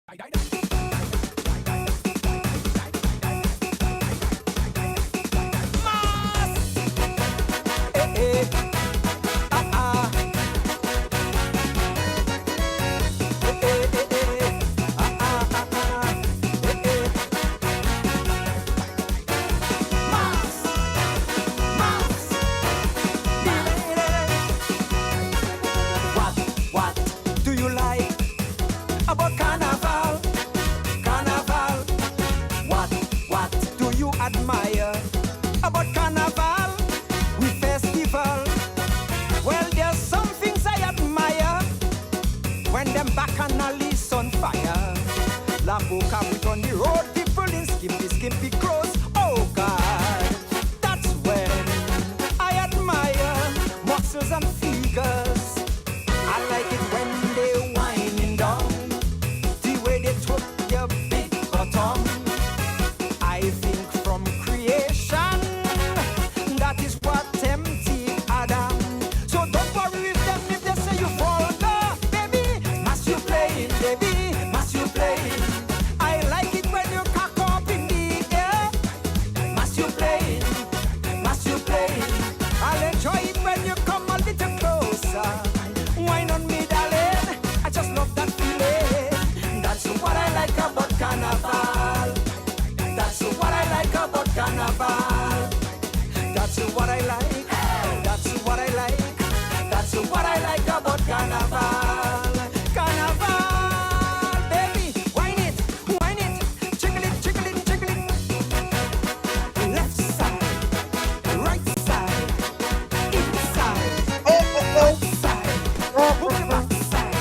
What do you like about carnival? Carnival. What do you admire about carnival? We festival. Well, there's some things I admire when them bacchanalies on fire. La boca put on the road, people in skimpy clothes. Oh God, that's when I admire muscles and figures. I like it when they whining down, the way they twerk your big bottom. I think from creation, that is what tempted Adam. So don't worry with them if they say you vulgar, baby. Must you playing, baby? Must you playing? I like it when you cock up in the air. Must you playing? Must you playing? I'll enjoy it when you come a little closer. Wine on me, darling. I just love that feeling. That's what I like about carnival. That's what I like about carnival. That's what I like. That's what I like. That's what I like about carnival. Carnival, baby. Wine it, jiggle it, jiggle it, jiggle it. Left side, right side, inside, outside. Move your back side,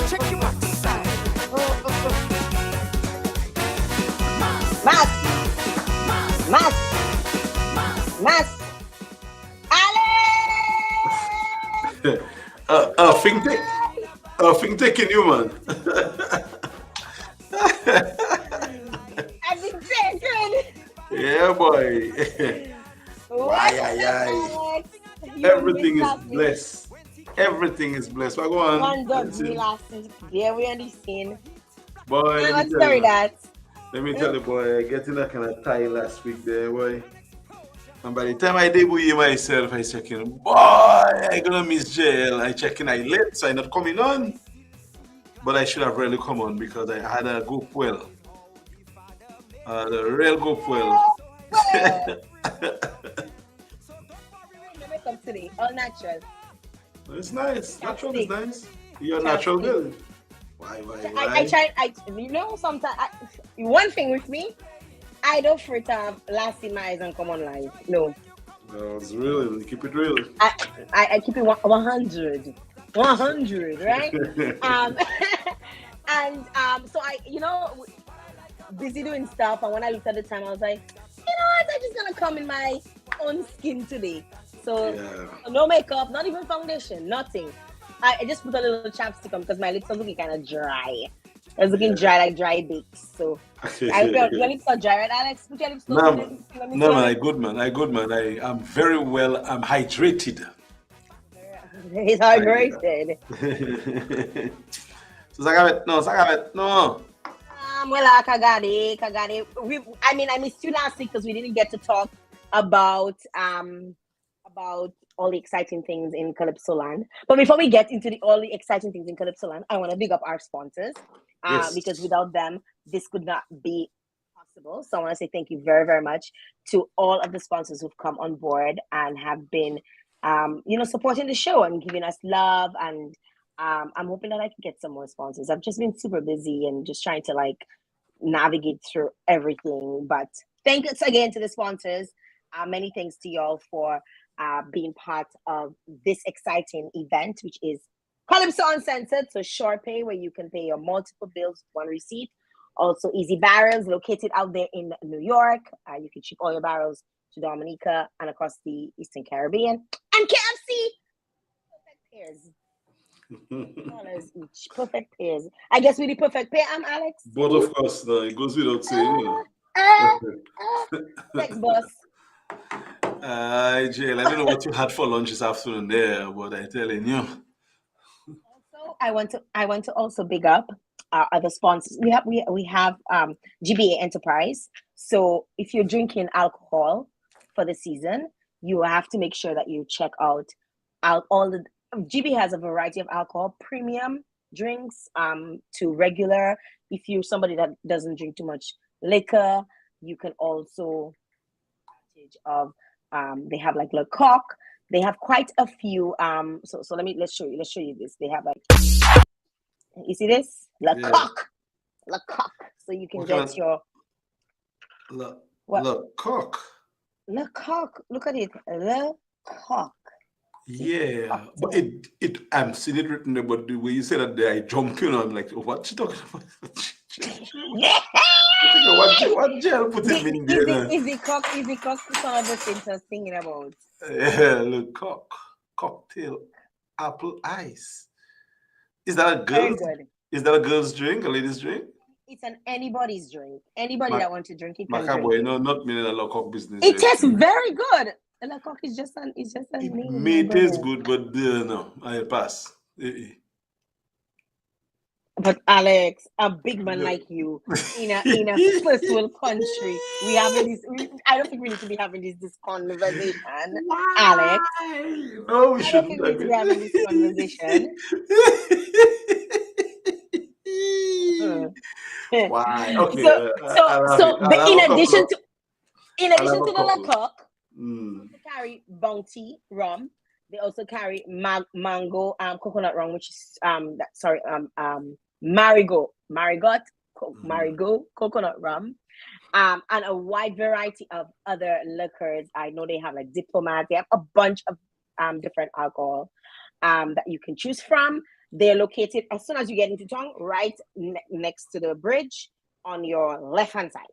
check your back side. Mas, mas. Ale! Think taking you, man. I've been taken. Yeah, boy. What? Aye. Everything is blessed. Everything is blessed. But go on. One dog me last week. There we on the scene. Boy, Let's story that. let me tell you, boy, getting that kind of tie last week there, boy. And by the time I debut myself, I checking, boy, I gonna miss Jael. I checking I late, so I not coming on. But I should have really come on because I had a good well. The real good well. Makeup today, all natural. It's nice. Natural is Chapstick. nice. You're a natural girl. Why? I try. Sometimes one thing with me, I don't for to have last in my eyes and come on live. No, No, it's real. You keep it real. I keep it 100, 100, right? So I, busy doing stuff, and when I looked at the time, I was like, you know what? I'm just gonna come in my own skin today. So no makeup, not even foundation, nothing. I just put a little chapstick on because my lips are looking kind of dry. It's looking dry, like dry bakes. So your lips are dry, right, Alex? Put your lips No, man, I good man. I am very well. I'm hydrated. He's hydrated. So Sagabet, no. Well, Kagade. I missed you last week because we didn't get to talk about all the exciting things in Calypso Land. But before we get into all the exciting things in Calypso Land, I want to big up our sponsors because without them, this could not be possible. So I want to say thank you very, very much to all of the sponsors who've come on board and have been, supporting the show and giving us love. And I'm hoping that I can get some more sponsors. I've just been super busy and just trying to navigate through everything. But thanks again to the sponsors. Many thanks to y'all for being part of this exciting event, which is Calypso Uncensored. So short pay, where you can pay your multiple bills with one receipt. Also Easy Barrels, located out there in New York. You can ship all your barrels to Dominica and across the Eastern Caribbean. And KFC, perfect pairs. $2 each, perfect pairs. I guess we the perfect pair, Alex. But of course, no, it goes without saying. Thanks, boss. Jael, I don't know what you had for lunch this afternoon there, but I telling you. Also, I want to also big up our other sponsors. We have GBA Enterprise. So if you're drinking alcohol for the season, you have to make sure that you check out all the GB has a variety of alcohol, premium drinks to regular. If you're somebody that doesn't drink too much liquor, you can also advantage of they have like Le Coq. They have quite a few so let's show you this. They have like, you see this? Le Coq. So you can get your Le Coq. Le Coq. Look at it. Le Coq. Yeah, but I'm seeing it written there, but the way you said that there, I jump in, I'm like, what you talking about? What Jael put him in there? Is the cock some of the things I was thinking about? Yeah, look, cocktail, apple ice. Is that a girl? Is that a girl's drink, a lady's drink? It's an anybody's drink. Anybody that wants to drink it can drink. Boy, no, not me in a Le Coq business. It tastes very good. Le Coq is just a it may taste good, but no, I pass. But Alex, a big man like you in a first world country, we having this. I don't think we need to be having this conversation, Why? Alex. No, we shouldn't. I don't think we need to be having this conversation. Why? Okay. So in addition to the Le Coq, they carry Bounty rum. They also carry mango coconut rum, which is Marigot coconut rum, and a wide variety of other liquors. I know they have like Diplomat. They have a bunch of different alcohol that you can choose from. They're located as soon as you get into town, right next to the bridge on your left hand side.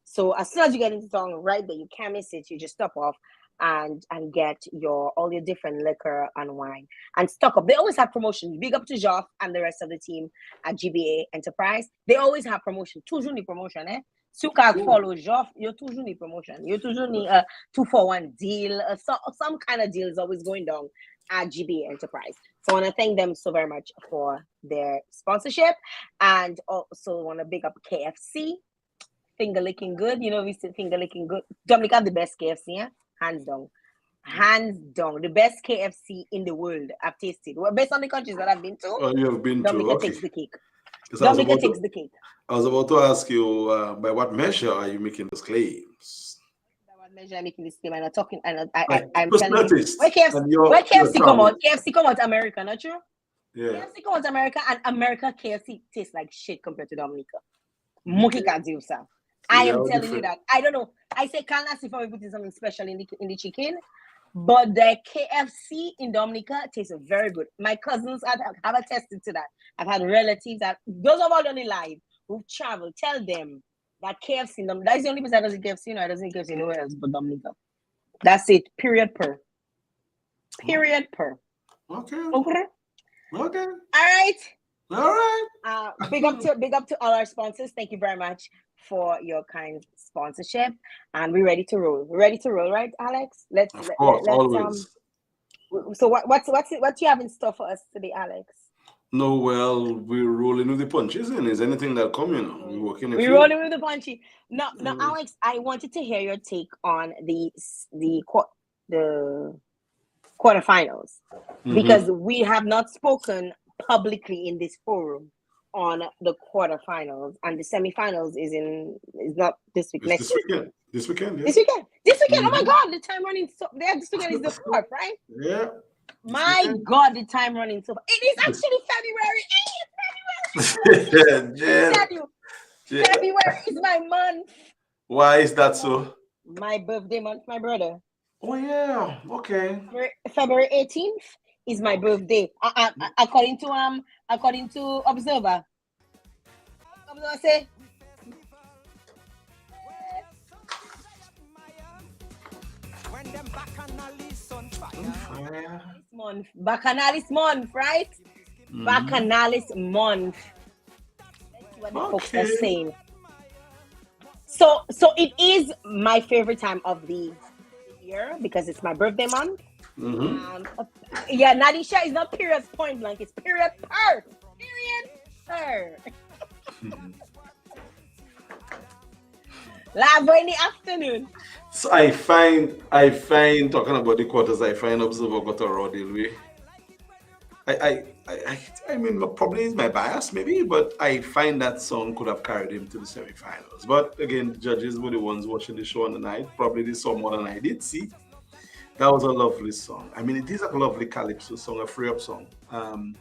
So as soon as you get into town, right there, you can't miss it. You just stop off and get all your different liquor and wine and stock up. They always have promotion. Big up to Joff and the rest of the team at GBA Enterprise. They always have promotion. Toujours ni promotion, eh? Soukag follow Joff, you're toujours ni promotion. You're toujours ni 2-for-1 deal. Some kind of deal is always going down at GBA Enterprise. So I want to thank them so very much for their sponsorship, and also want to big up KFC. Finger licking good. You know, we say finger licking good. Dominica have the best KFC, yeah? Hands down. The best KFC in the world I've tasted. Well, based on the countries that I've been to. Oh, you have been Dominica to. takes the cake. Dominica takes the cake. I was about to ask you, by what measure are you making those claims? By what measure I'm making this claim? I'm not talking. I'm telling you. Where KFC come out? KFC come out America, not true? Yeah. KFC come out America, and America KFC tastes like shit compared to Dominica. Mukika Diusa. I am telling you that. I don't know. I say can't ask if I'm putting something special in the chicken, but the KFC in Dominica tastes very good. My cousins have attested to that. I've had relatives that those of all done it live who've traveled. Tell them that KFC in Dominica. That's the only place that doesn't KFC. I doesn't KFC anywhere else but Dominica. That's it. Period. Per. Okay. All right. Big up to all our sponsors. Thank you very much for your kind sponsorship, and we're ready to roll. We're ready to roll, right, Alex? Let's always. So what you have in store for us today, Alex? No, well, we're rolling with the punches, and is anything that come, we're rolling with the punchy. No, Alex, I wanted to hear your take on the quarterfinals, because we have not spoken publicly in this forum on the quarterfinals, and the semifinals is not this week. This weekend. This weekend. Oh my God, the time running so. This weekend is the 4th, right? Yeah. My God, the time running so. It is actually February. February is my month. Why is that so? My birthday month, my brother. Oh yeah. Okay. February 18th is my birthday. According to Observer. Observer say. Bacchanalis month, right? Bacchanalis month. That's what the folks are saying. So it is my favorite time of the year because it's my birthday month. Nadisha is not period point blank, it's period per. Lavo in the afternoon. So I find talking about the quarters, I find Observer got a raw deal with. I mean, probably it's my bias, maybe, but I find that song could have carried him to the semifinals. But again, the judges were the ones watching the show on the night. Probably they saw more than I did see. That was a lovely song. I mean, it is a lovely calypso song, a free up song. And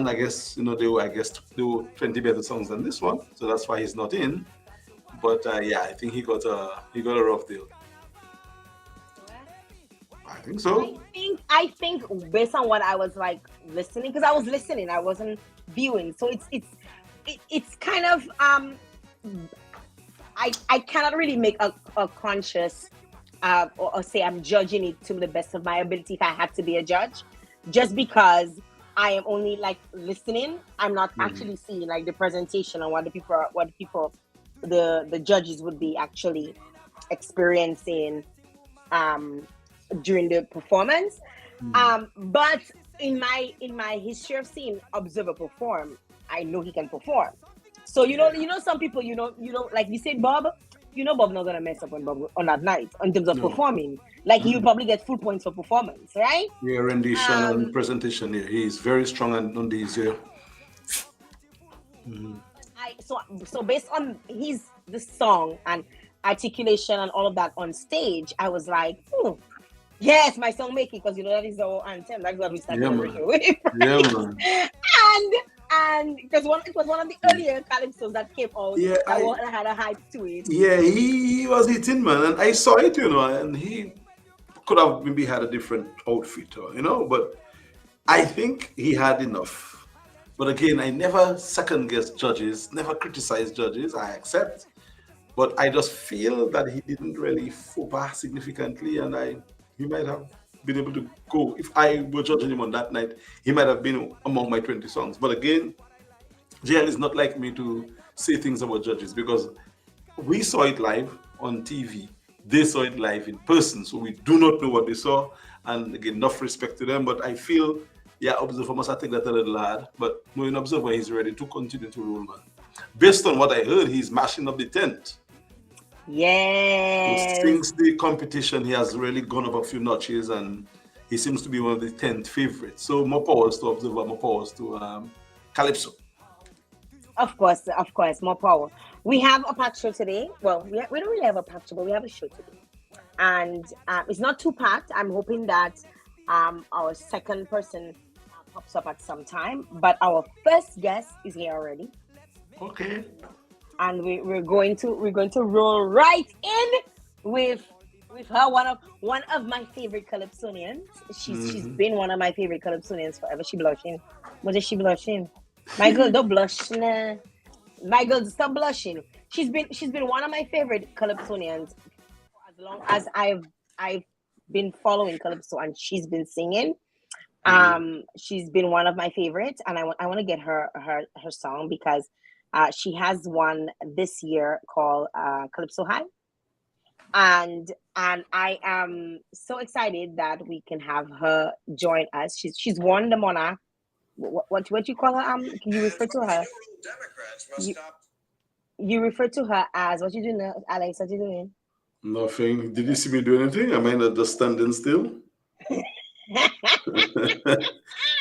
I guess they were 20 better songs than this one, so that's why he's not in. But yeah, I think he got a rough deal. I think so. I think based on what I was like listening, because I was listening, I wasn't viewing. So it's kind of I cannot really make a conscious or say I'm judging it to the best of my ability if I had to be a judge, just because I am only like listening. I'm not actually seeing like the presentation and what the judges would be actually experiencing during the performance. But in my history of seeing Observer perform, I know he can perform. So some people, like you said, Bob, Bob not gonna mess up on that night in terms of performing. Like he'll probably get full points for performance, right? Yeah, rendition and presentation. Yeah, he's very strong on these. Yeah. So based on the song and articulation and all of that on stage, I was like, yes, my song make it, because that is our anthem. That's what we started with. Yeah, man. And because it was one of the earlier calypsos that came out. Yeah, that had a hype to it. Yeah, he was hitting, man, and I saw it, and he could have maybe had a different outfit, but I think he had enough. But again, I never second guess judges, never criticize judges. I accept, but I just feel that he didn't really faux pas significantly, and he might have been able to go. If I were judging him on that night, he might have been among my 20 songs. But again, Jael is not like me to say things about judges, because we saw it live on TV. They saw it live in person, so we do not know what they saw. And again, enough respect to them. But I feel, Observer must have taken that a little hard. But knowing Observer, he's ready to continue to roll, man. Based on what I heard, he's mashing up the tent. Yes. Since the competition, he has really gone up a few notches, and he seems to be one of the 10th favorites. So more powers to Observer, more powers to Calypso. Of course, more power. We have a packed show today. Well, we don't really have a packed show, but we have a show today. And it's not too packed. I'm hoping that our second person pops up at some time. But our first guest is here already. Okay. And we're going to roll right in with her, one of my favorite Calypsonians. She's been one of my favorite Calypsonians forever. She blushing. What is she blushing? My girl, don't blush. Nah. My girl, stop blushing. She's been one of my favorite Calypsonians for as long as I've been following Calypso, and she's been singing. She's been one of my favorites, and I want to get her song, because she has one this year called Calypso High, and I am so excited that we can have her join us. She's won the Monarch. What you call her? You refer to her. You refer to her as what you doing, Alex? What you doing? Nothing. Did you see me do anything? Am I not just standing still?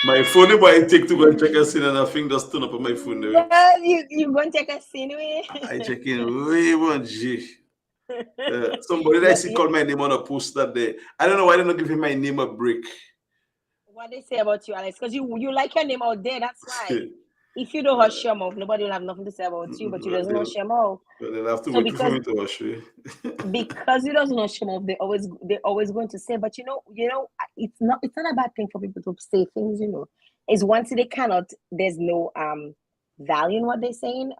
My phone, if I take to go and check a scene, and I think just turn up on my phone. Yeah, you go and check a scene way. I check in way one G. Somebody that I see called my name on a post that day. I don't know why they don't give him my name a break. What they say about you, Alex? Because you like your name out there. That's why. If you don't hush your mouth, nobody will have nothing to say about you. But you doesn't hush your mouth. But they'll have to wait for me to hush you. Because you doesn't hush your mouth, they're always going to say. But it's not a bad thing for people to say things. It's once they cannot. There's no value in what they're saying.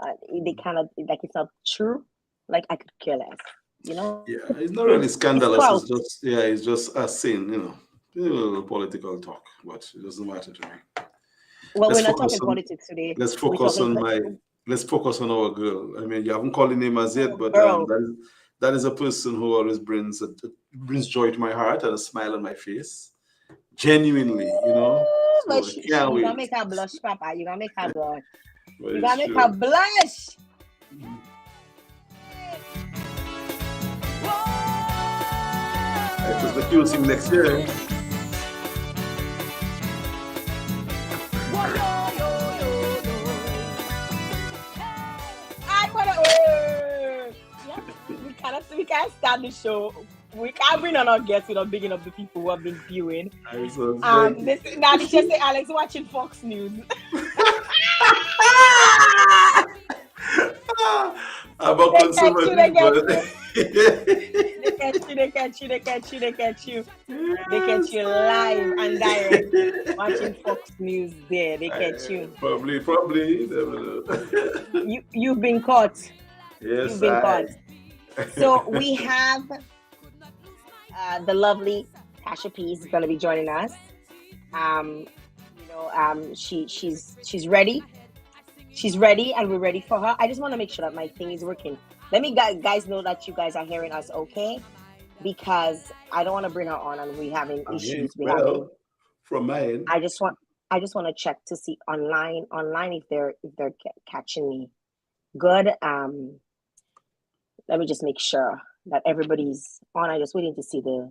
They cannot, like, it's not true. Like, I could care less. Yeah, it's not really scandalous. It's just us saying, political talk, but it doesn't matter to me. Well, we're not talking politics today. Let's focus on our girl. I mean, you haven't called the name as yet, but that is a person who always brings joy to my heart and a smile on my face. Genuinely, But you're gonna make her blush, Papa. You're gonna make her blush. You gotta make her blush. Because the QC next year. We can't start the show. We can't bring on our guests without bigging up the people who have been viewing. Now just say Alex watching Fox News. About consumer they catch you live and direct watching Fox News there. They catch you. Probably. You've been caught. Yes, You've been caught. So we have the lovely Tasha P is going to be joining us. She's ready. She's ready, and we're ready for her. I just want to make sure that my thing is working. Let me guys know that you guys are hearing us okay, because I don't want to bring her on and we're having issues. From my end, I just want to check to see online if they're catching me good. Let me just make sure that everybody's on. I'm just waiting to see the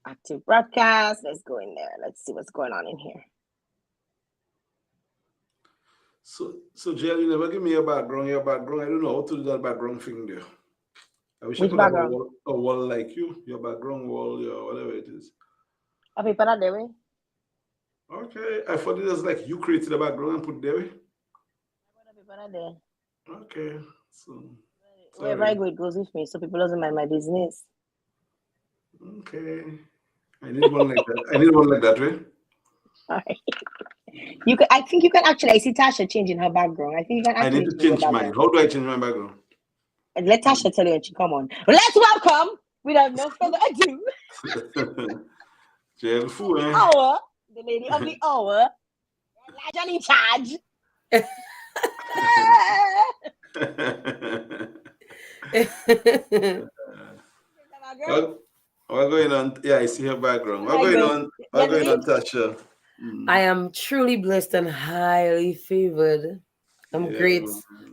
active broadcast. Let's go in there. Let's see what's going on in here. So Jael, you never give me your background. I don't know how to do that background thing there. I wish I could have a wall like you. Your background wall, your whatever it is. Okay, put that there. Okay, I thought it was like you created the background and put there. Okay, so wherever I go, it goes with me, so people doesn't mind my business. Okay, I need one like that. I need one like that, way. All right. I think you can actually. I see Tasha changing her background. I think you can actually. I need to change mine. How do I change my background? And let Tasha tell you when she come on. Let's welcome, without no further ado, Jael Fu, eh? The lady of the hour, Legend in charge. What's going on? Yeah, I see her background. What's going on, Tasha? I am truly blessed and highly favored. I'm great.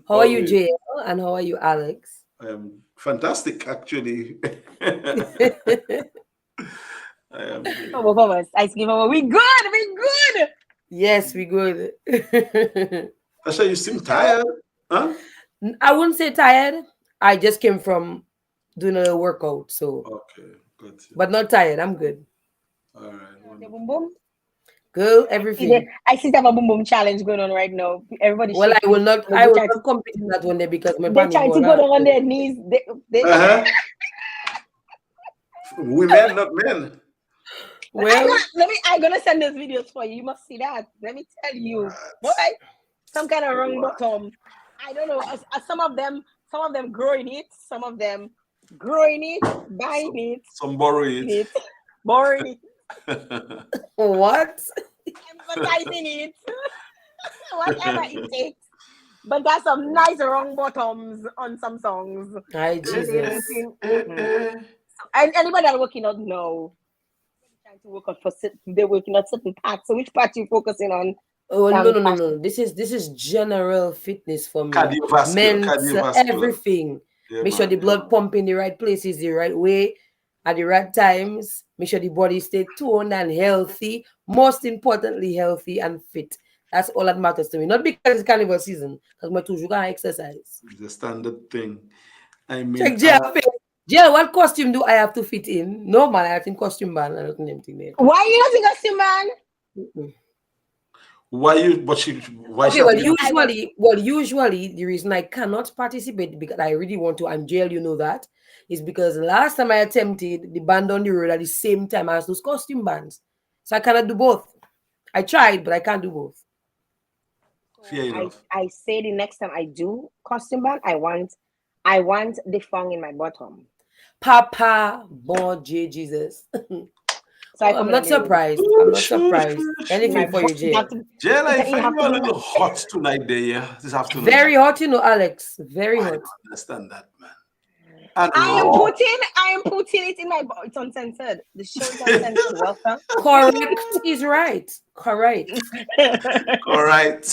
How are you, Jael? And how are you, Alex? I am fantastic, actually. I am great. We good. Yes, we good. Tasha, you seem tired, huh? I wouldn't say tired. I just came from doing a workout, so okay, good. But not tired. I'm good. All right. Boom boom. Girl, everything. I see them a boom boom challenge going on right now. Everybody. Well, I will not compete in that one day because my they're trying to go down on their knees. Women, not men. Well, I'm gonna send those videos for you. You must see that. Let me tell you, boy, some kind of wrong bottom. I don't know. Some of them growing it. Some of them growing it, buying it. Some borrowing it. Borrowing it. What? Advertising it. Whatever it takes. But there's some nice wrong bottoms on some songs. Hi, Jesus. And anybody that working out, no. Trying to work out they're working out certain parts. So which part you focusing on? Oh no. This is general fitness for me. Cardiovascular. Everything. Make sure the blood pump in the right places, the right way, at the right times. Make sure the body stay toned and healthy. Most importantly, healthy and fit. That's all that matters to me. Not because it's carnival season, because my two sugar exercise. It's the standard thing. I mean, check Jael, what costume do I have to fit in? No man, I think costume man. I don't think anything there. Why you not in costume man? Usually the reason I cannot participate because I really want to, and Jael, you know that, is because last time I attempted the band on the road at the same time as those costume bands. So I cannot do both. I tried, but I can't do both. I say the next time I do costume band, I want the thong in my bottom. Papa, bon Jesus. So I'm not surprised. Anything for you, Jael. Jael, I find you a little hot tonight there, yeah, this afternoon. Very hot, you know, Alex. Very hot. I don't understand that, man. I am putting it in my. It's uncensored. The show is uncensored. Welcome. Correct is right. Correct. All right.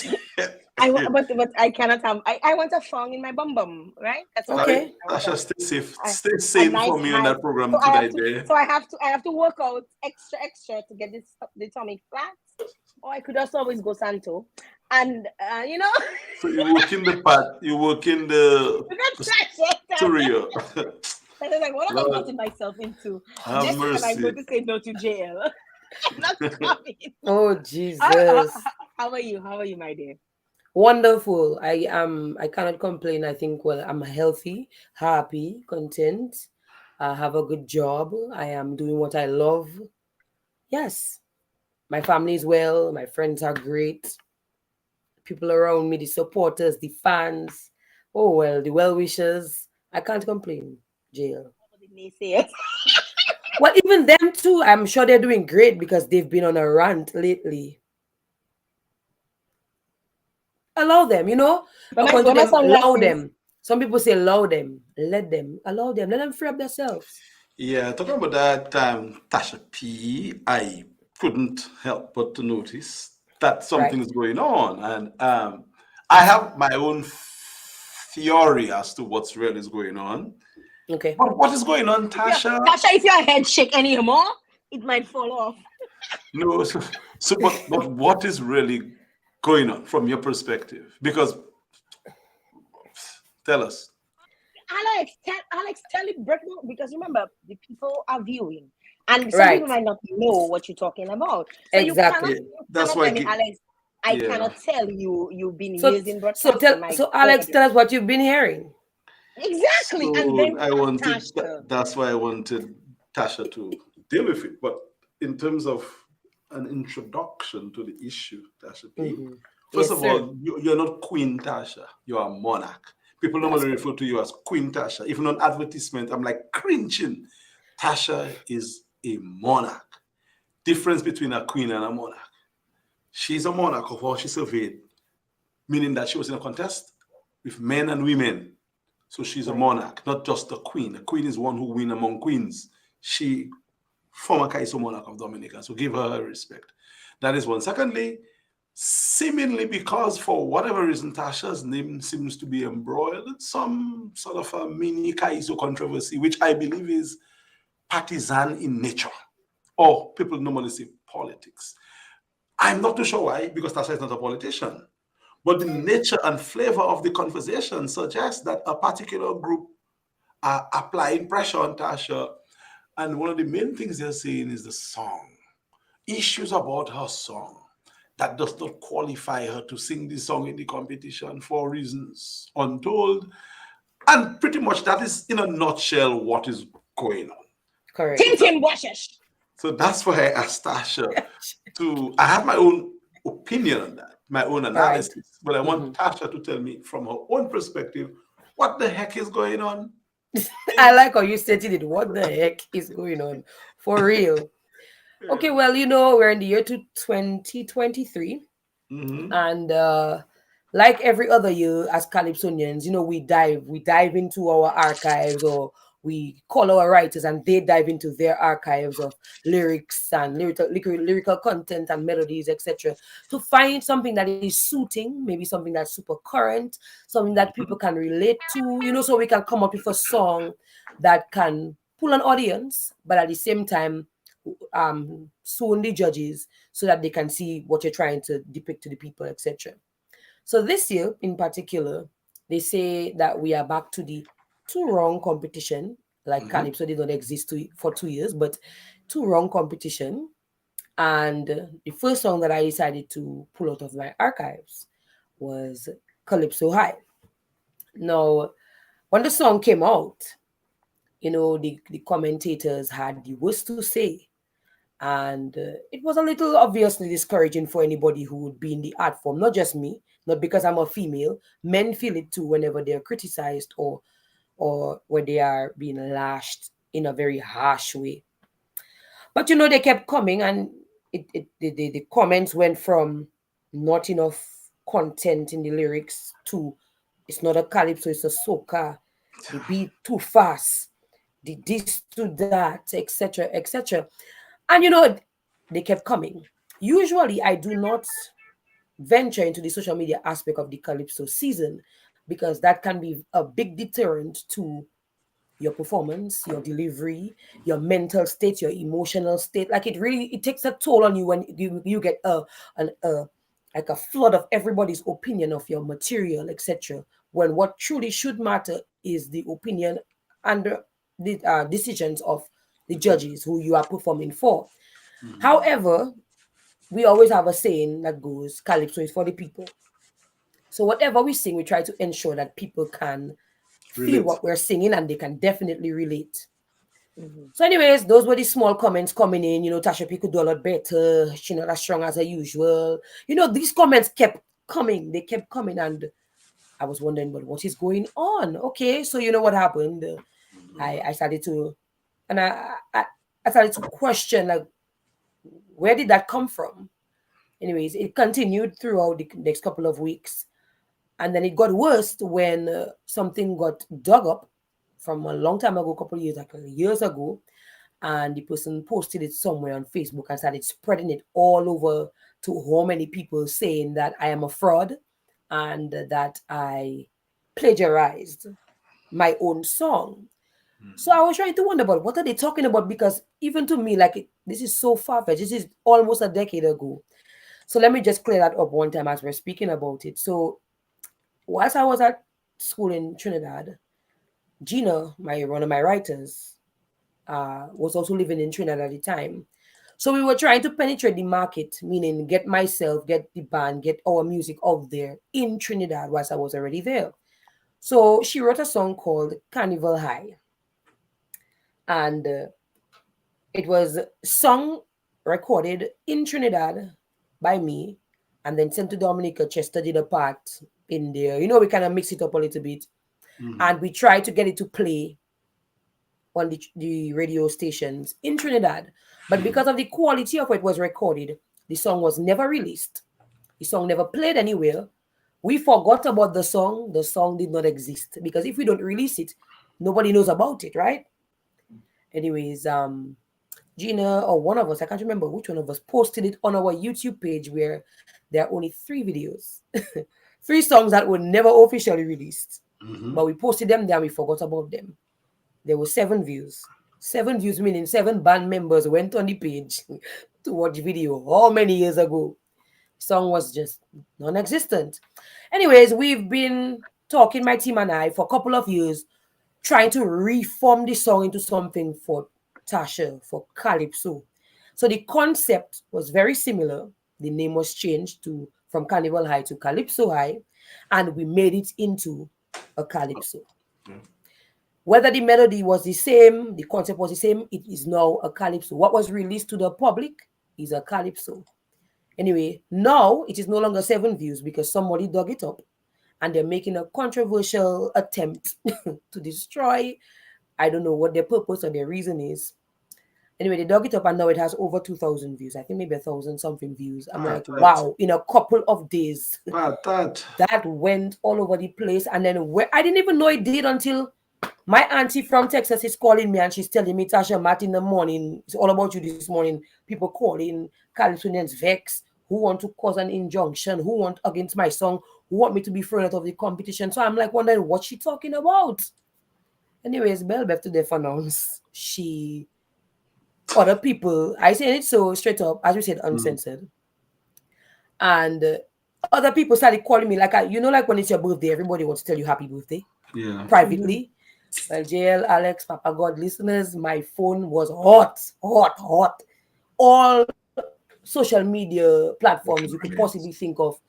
But I cannot have. I want a song in my bum bum, right? That's what I want. Okay. I want Tasha, stay safe. a, Stay a sane nice for me on high. that program tonight, there. I have to work out extra to get the tummy flat. Or I could also always go Santo, and So you work in the part, you work in the studio. And then like, what have I Lord, gotten myself into? have Next time I go mercy. to say no to Jael. I'm not coming. Oh How, how, Jesus. how are you? How are you, my dear? Wonderful. I cannot complain. I think well I'm healthy, happy, content. I have a good job. I am doing what I love. Yes. My family is well, my friends are great. People around me, the supporters, the fans. Oh well, the well wishers. I can't complain, Jail. The naysayers. Well, even them too, I'm sure they're doing great because they've been on a rant lately. Allow them, according to When my them, allow sunglasses. them. Some people say allow them, let them, allow them, let them free up themselves. Yeah, talking about that Tasha P, I couldn't help but to notice that Right. something is going on. And I have my own theory as to what's really is going on. Okay. But what is going on, Tasha? Tasha, if your head shake anymore, it might fall off. No, but what is really going on from your perspective? Because tell us. Alex, tell it breakdown because remember the people are viewing, and some Right. people might not know what you're talking about. So Exactly. you That's cannot why, tell me, Alex. I yeah. cannot tell you you've been So using so broadcasting. tell My so God, Alex, tell us what you've been hearing. exactly. And So then I wanted, Tasha. that's why I wanted Tasha to deal with it. But in terms of an introduction to the issue, Tasha P, Mm-hmm. first Yes, of sir. all, you're not Queen Tasha, you're a monarch. People That's normally correct. refer to you as Queen Tasha. Even on advertisement, I'm like cringing. Tasha is a monarch. Difference between a queen and a monarch. She's a monarch of all she surveyed, meaning that she was in a contest with men and women. So she's a Right. monarch, not just a queen. A queen is one who win among queens. She, former Kaiso monarch of Dominica, so give her respect. That is one. Secondly, seemingly because for whatever reason Tasha's name seems to be embroiled in some sort of a mini Kaiso controversy, which I believe is partisan in nature, or people normally say politics. I'm not too sure why, because Tasha is not a politician. But the nature and flavor of the conversation suggests that a particular group are applying pressure on Tasha. And one of the main things they're saying is the song. Issues about her song that does not qualify her to sing the song in the competition for reasons untold. And pretty much that is, in a nutshell, what is going on. Correct. Tim Tim washes. So that's why I asked Tasha I have my own opinion on that, my own All right. analysis, but I want Tasha to tell me from her own perspective what the heck is going on. I like how you stated it. What the heck is going on? For real. Okay, well, we're in the year 2023. Mm-hmm. And like every other year as Calypsonians, we dive into our archives, or we call our writers and they dive into their archives of lyrics and lyrical content and melodies, etc., to find something that is suiting, maybe something that's super current, something that people can relate to, so we can come up with a song that can pull an audience, but at the same time swoon the judges so that they can see what you're trying to depict to the people, etc. So this year in particular, they say that we are back to the two wrong competition. Like Mm-hmm. Calypso did not exist for 2 years, but two wrong competition. And the first song that I decided to pull out of my archives was Calypso High. Now, when the song came out, the commentators had the worst to say. And it was a little obviously discouraging for anybody who would be in the art form, not just me, not because I'm a female. Men feel it too whenever they're criticized or when they are being lashed in a very harsh way. But they kept coming, and the comments went from not enough content in the lyrics to it's not a calypso, it's a soca, the beat too fast, the this to that, etc., etc. And they kept coming. Usually, I do not venture into the social media aspect of the Calypso season because that can be a big deterrent to your performance, your delivery, your mental state, your emotional state. Like it takes a toll on you when you get a like a flood of everybody's opinion of your material, etc. When what truly should matter is the opinion and the decisions of the judges who you are performing for. However, we always have a saying that goes, Calypso is for the people. So whatever we sing, we try to ensure that people can feel Relate. what we're singing and they can definitely relate. Mm-hmm. So, anyways, those were the small comments coming in. Tasha P could do a lot better. She's not as strong as her usual. These comments kept coming. They kept coming, and I was wondering, but what is going on? Okay, so you know what happened? I started to, and I started to question, like, where did that come from? Anyways, it continued throughout the next couple of weeks. And then it got worse when something got dug up from a long time ago, a couple of years, like years ago. And the person posted it somewhere on Facebook and started spreading it all over to how many people, saying that I am a fraud and that I plagiarized my own song. So I was trying to wonder about what are they talking about, because even to me, like, this is so far-fetched. This is almost a decade ago. So let me just clear that up one time as we're speaking about it. So whilst I was at school in Trinidad, Gina, one of my writers, was also living in Trinidad at the time. So we were trying to penetrate the market, meaning get myself, get the band, get our music out there in Trinidad whilst I was already there. So she wrote a song called Carnival High. And it was sung, recorded in Trinidad by me, and then sent to Dominica. Chester did a part in there. We kind of mix it up a little bit. And we tried to get it to play on the radio stations in Trinidad. But because of the quality of it was recorded, the song was never released. The song never played anywhere. We forgot about the song. The song did not exist. Because if we don't release it, nobody knows about it, right? Anyways, Gina or one of us, I can't remember which one of us, posted it on our YouTube page where there are only 3 videos. 3 songs that were never officially released. But we posted them there and we forgot about them. There were 7 views. 7 views meaning 7 band members went on the page to watch the video how many years ago. The song was just non-existent. Anyways, we've been talking, my team and I, for a couple of years, trying to reform the song into something for Tasha, for Calypso. So the concept was very similar. The name was changed from Carnival High to Calypso High, and we made it into a Calypso. Whether the melody was the same, the concept was the same, it is now a Calypso. What was released to the public is a Calypso. Anyway, now it is no longer 7 views because somebody dug it up and they're making a controversial attempt to destroy. I don't know what their purpose or their reason is. Anyway, they dug it up and now it has over 2,000 views. I think maybe 1,000 something views. I'm like, wow, in a couple of days. That went all over the place. And then I didn't even know it did until my auntie from Texas is calling me and she's telling me, Tasha, Matt, in the morning, it's all about you this morning. People calling, Calypsonians vex, who want to cause an injunction, who want against my song, who want me to be thrown out of the competition. So I'm like wondering what she talking about. Anyways, Bell back to the announce. Other people, I said it so straight up, as we said, uncensored. And other people started calling me like, like when it's your birthday, everybody wants to tell you happy birthday. Yeah. Privately. Well, Jael, Alex, Papa God listeners, my phone was hot. All social media platforms you could possibly think of.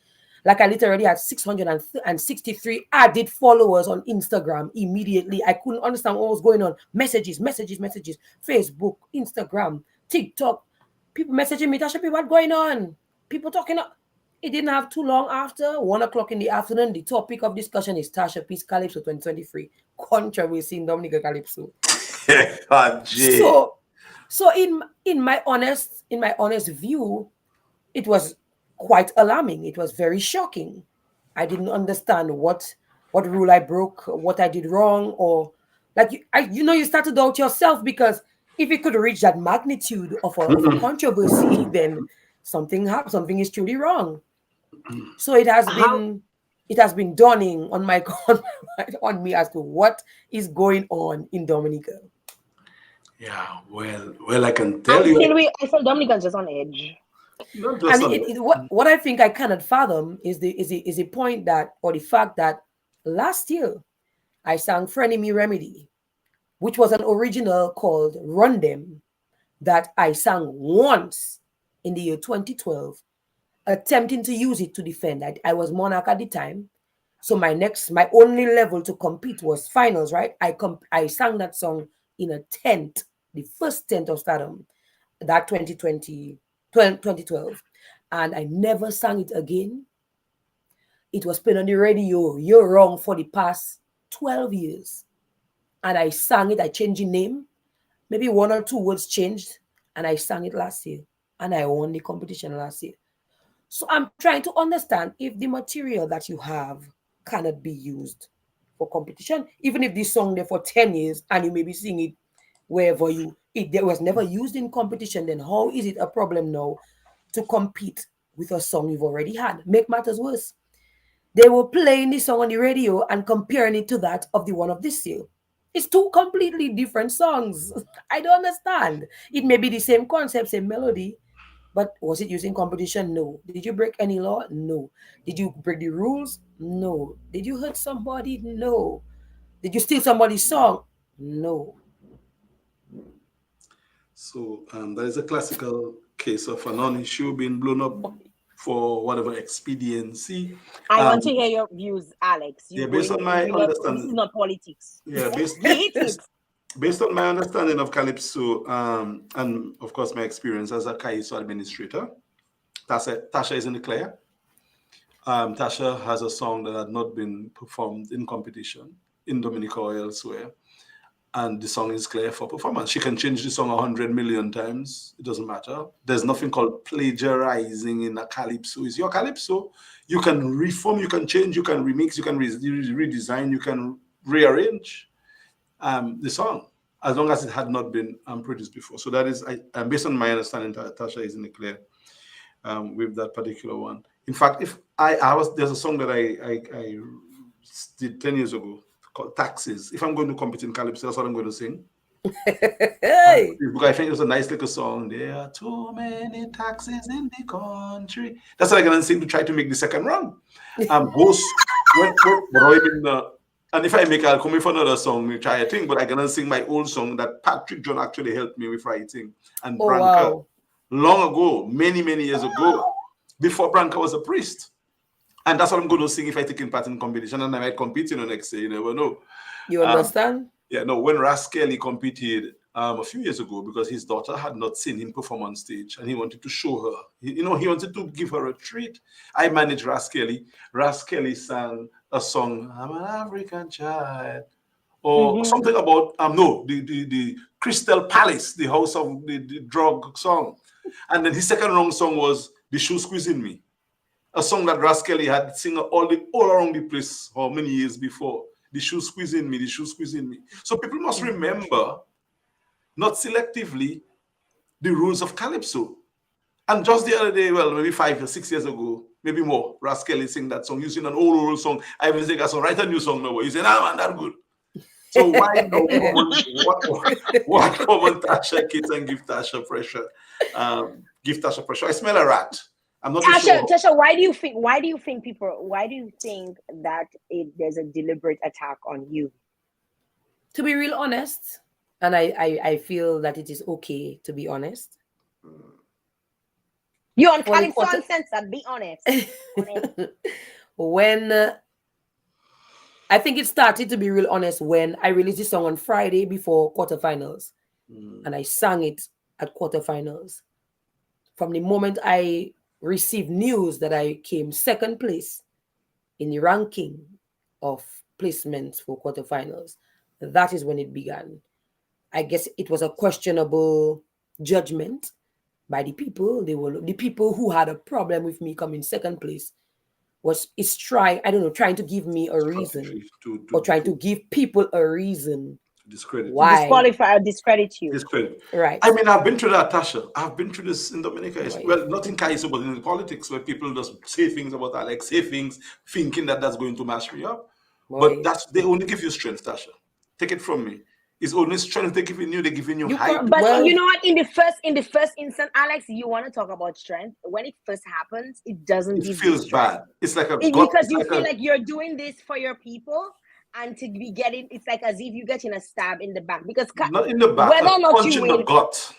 Like I literally had 663 added followers on Instagram immediately. I couldn't understand what was going on. Messages. Facebook, Instagram, TikTok. People messaging me, Tasha, what's going on? People talking. It didn't have too long after 1 o'clock in the afternoon. The topic of discussion is Tasha Peace Calypso 2023. Controversy in Dominica Calypso. So in my honest view, it was quite alarming. It was very shocking. I didn't understand what rule I broke, what I did wrong, or like you start to doubt yourself, because if it could reach that magnitude of a controversy, then something is truly wrong. So it has been dawning on my on me as to what is going on in Dominica. Yeah, well, I can tell you. I feel Dominican's just on edge. Not I just mean, what I think I cannot fathom is the point that, or the fact that last year I sang Frenemy Remedy, which was an original called Run Them, that I sang once in the year 2012, attempting to use it to defend. I was monarch at the time. So my only level to compete was finals, right? I sang that song in a tent, the first tent of Stardom, that 2012. And I never sang it again. It was played on the radio year round for the past 12 years. And I sang it, I changed the name. Maybe one or two words changed. And I sang it last year. And I won the competition last year. So I'm trying to understand if the material that you have cannot be used for competition, even if this song there for 10 years and you maybe sing it wherever it was never used in competition, then how is it a problem now to compete with a song you've already had? Make matters worse, they were playing this song on the radio and comparing it to that of the one of this year. It's two completely different songs. I don't understand. It may be the same concept, same melody, but was it used in competition? No. Did you break any law? No. Did you break the rules? No. Did you hurt somebody? No. Did you steal somebody's song? No. So that is a classical case of a non-issue being blown up for whatever expediency. I want to hear your views, Alex. Based on my understanding, this is not politics. Yeah, based on my understanding of Calypso, and of course my experience as a Calypso administrator, Tasha is in the clear. Tasha has a song that had not been performed in competition in Dominica or elsewhere, and the song is clear for performance. She can change the song 100 million times. It doesn't matter. There's nothing called plagiarizing in a Calypso. It's your Calypso. You can reform, you can change, you can remix, you can redesign, you can rearrange the song, as long as it had not been produced before. So that is, based on my understanding, Tasha is in the clear with that particular one. In fact, there's a song that I did 10 years ago called Taxes. If I'm going to compete in Calypso, that's what I'm going to sing. Hey. Because I think it was a nice little song. There are too many taxes in the country. That's what I'm going to sing to try to make the second round. And if I make, I'll come in for another song, we try a thing, but I'm going to sing my old song that Patrick John actually helped me with writing. And Branca, long ago, many, many years ago, before Branca was a priest. And that's what I'm going to sing if I take part in competition, and I might compete in the next year. You never know. You understand? Yeah, no, when Ras Kelly competed a few years ago, because his daughter had not seen him perform on stage and he wanted to show her, he wanted to give her a treat. I managed Ras Kelly. Ras Kelly sang a song, I'm an African child, or something about, the Crystal Palace, the house of the drug song. And then his second wrong song was The Shoe Squeezing Me, a song that Ras Kelly had sung all around the place how many years before. The shoe squeezing me, the shoe squeezing me. So people must remember, not selectively, the rules of Calypso. And just the other day, well, maybe 5 or 6 years ago, maybe more, Ras Kelly sang that song using an old song. I even think I saw write a new song now. You say, nah, man, that's good. So why no what common Tasha kids and give Tasha pressure? Give Tasha pressure. I smell a rat. I'm not sure. Tasha, why do you think that there's a deliberate attack on you? To be real honest, and I feel that it is okay to be honest. You're on Calypso Uncensored, be honest. When I think it started, to be real honest, when I released this song on Friday before quarterfinals, and I sang it at quarterfinals. From the moment I received news that I came second place in the ranking of placements for quarterfinals, that is when it began. I guess it was a questionable judgment by the people. They were the people who had a problem with me coming second place. Trying to give me a reason, or trying to give people a reason Discredit. Why? Disqualify or discredit you. Discredit. Right. I mean, I've been through that, Tasha. I've been through this in Dominica. Well, not in Calypso, but in politics, where people just say things about Alex, say things thinking that that's going to mash me up. But they only give you strength, Tasha. Take it from me. It's only strength they're giving you. They're giving you height. But you know what? In the first instant, Alex, you want to talk about strength. When it first happens, it doesn't give you strength. It feels bad. It's like because you feel like you're doing this for your people, and to be getting, it's like as if you're getting a stab in the back. Because not in the back, whether or not you win, the gut.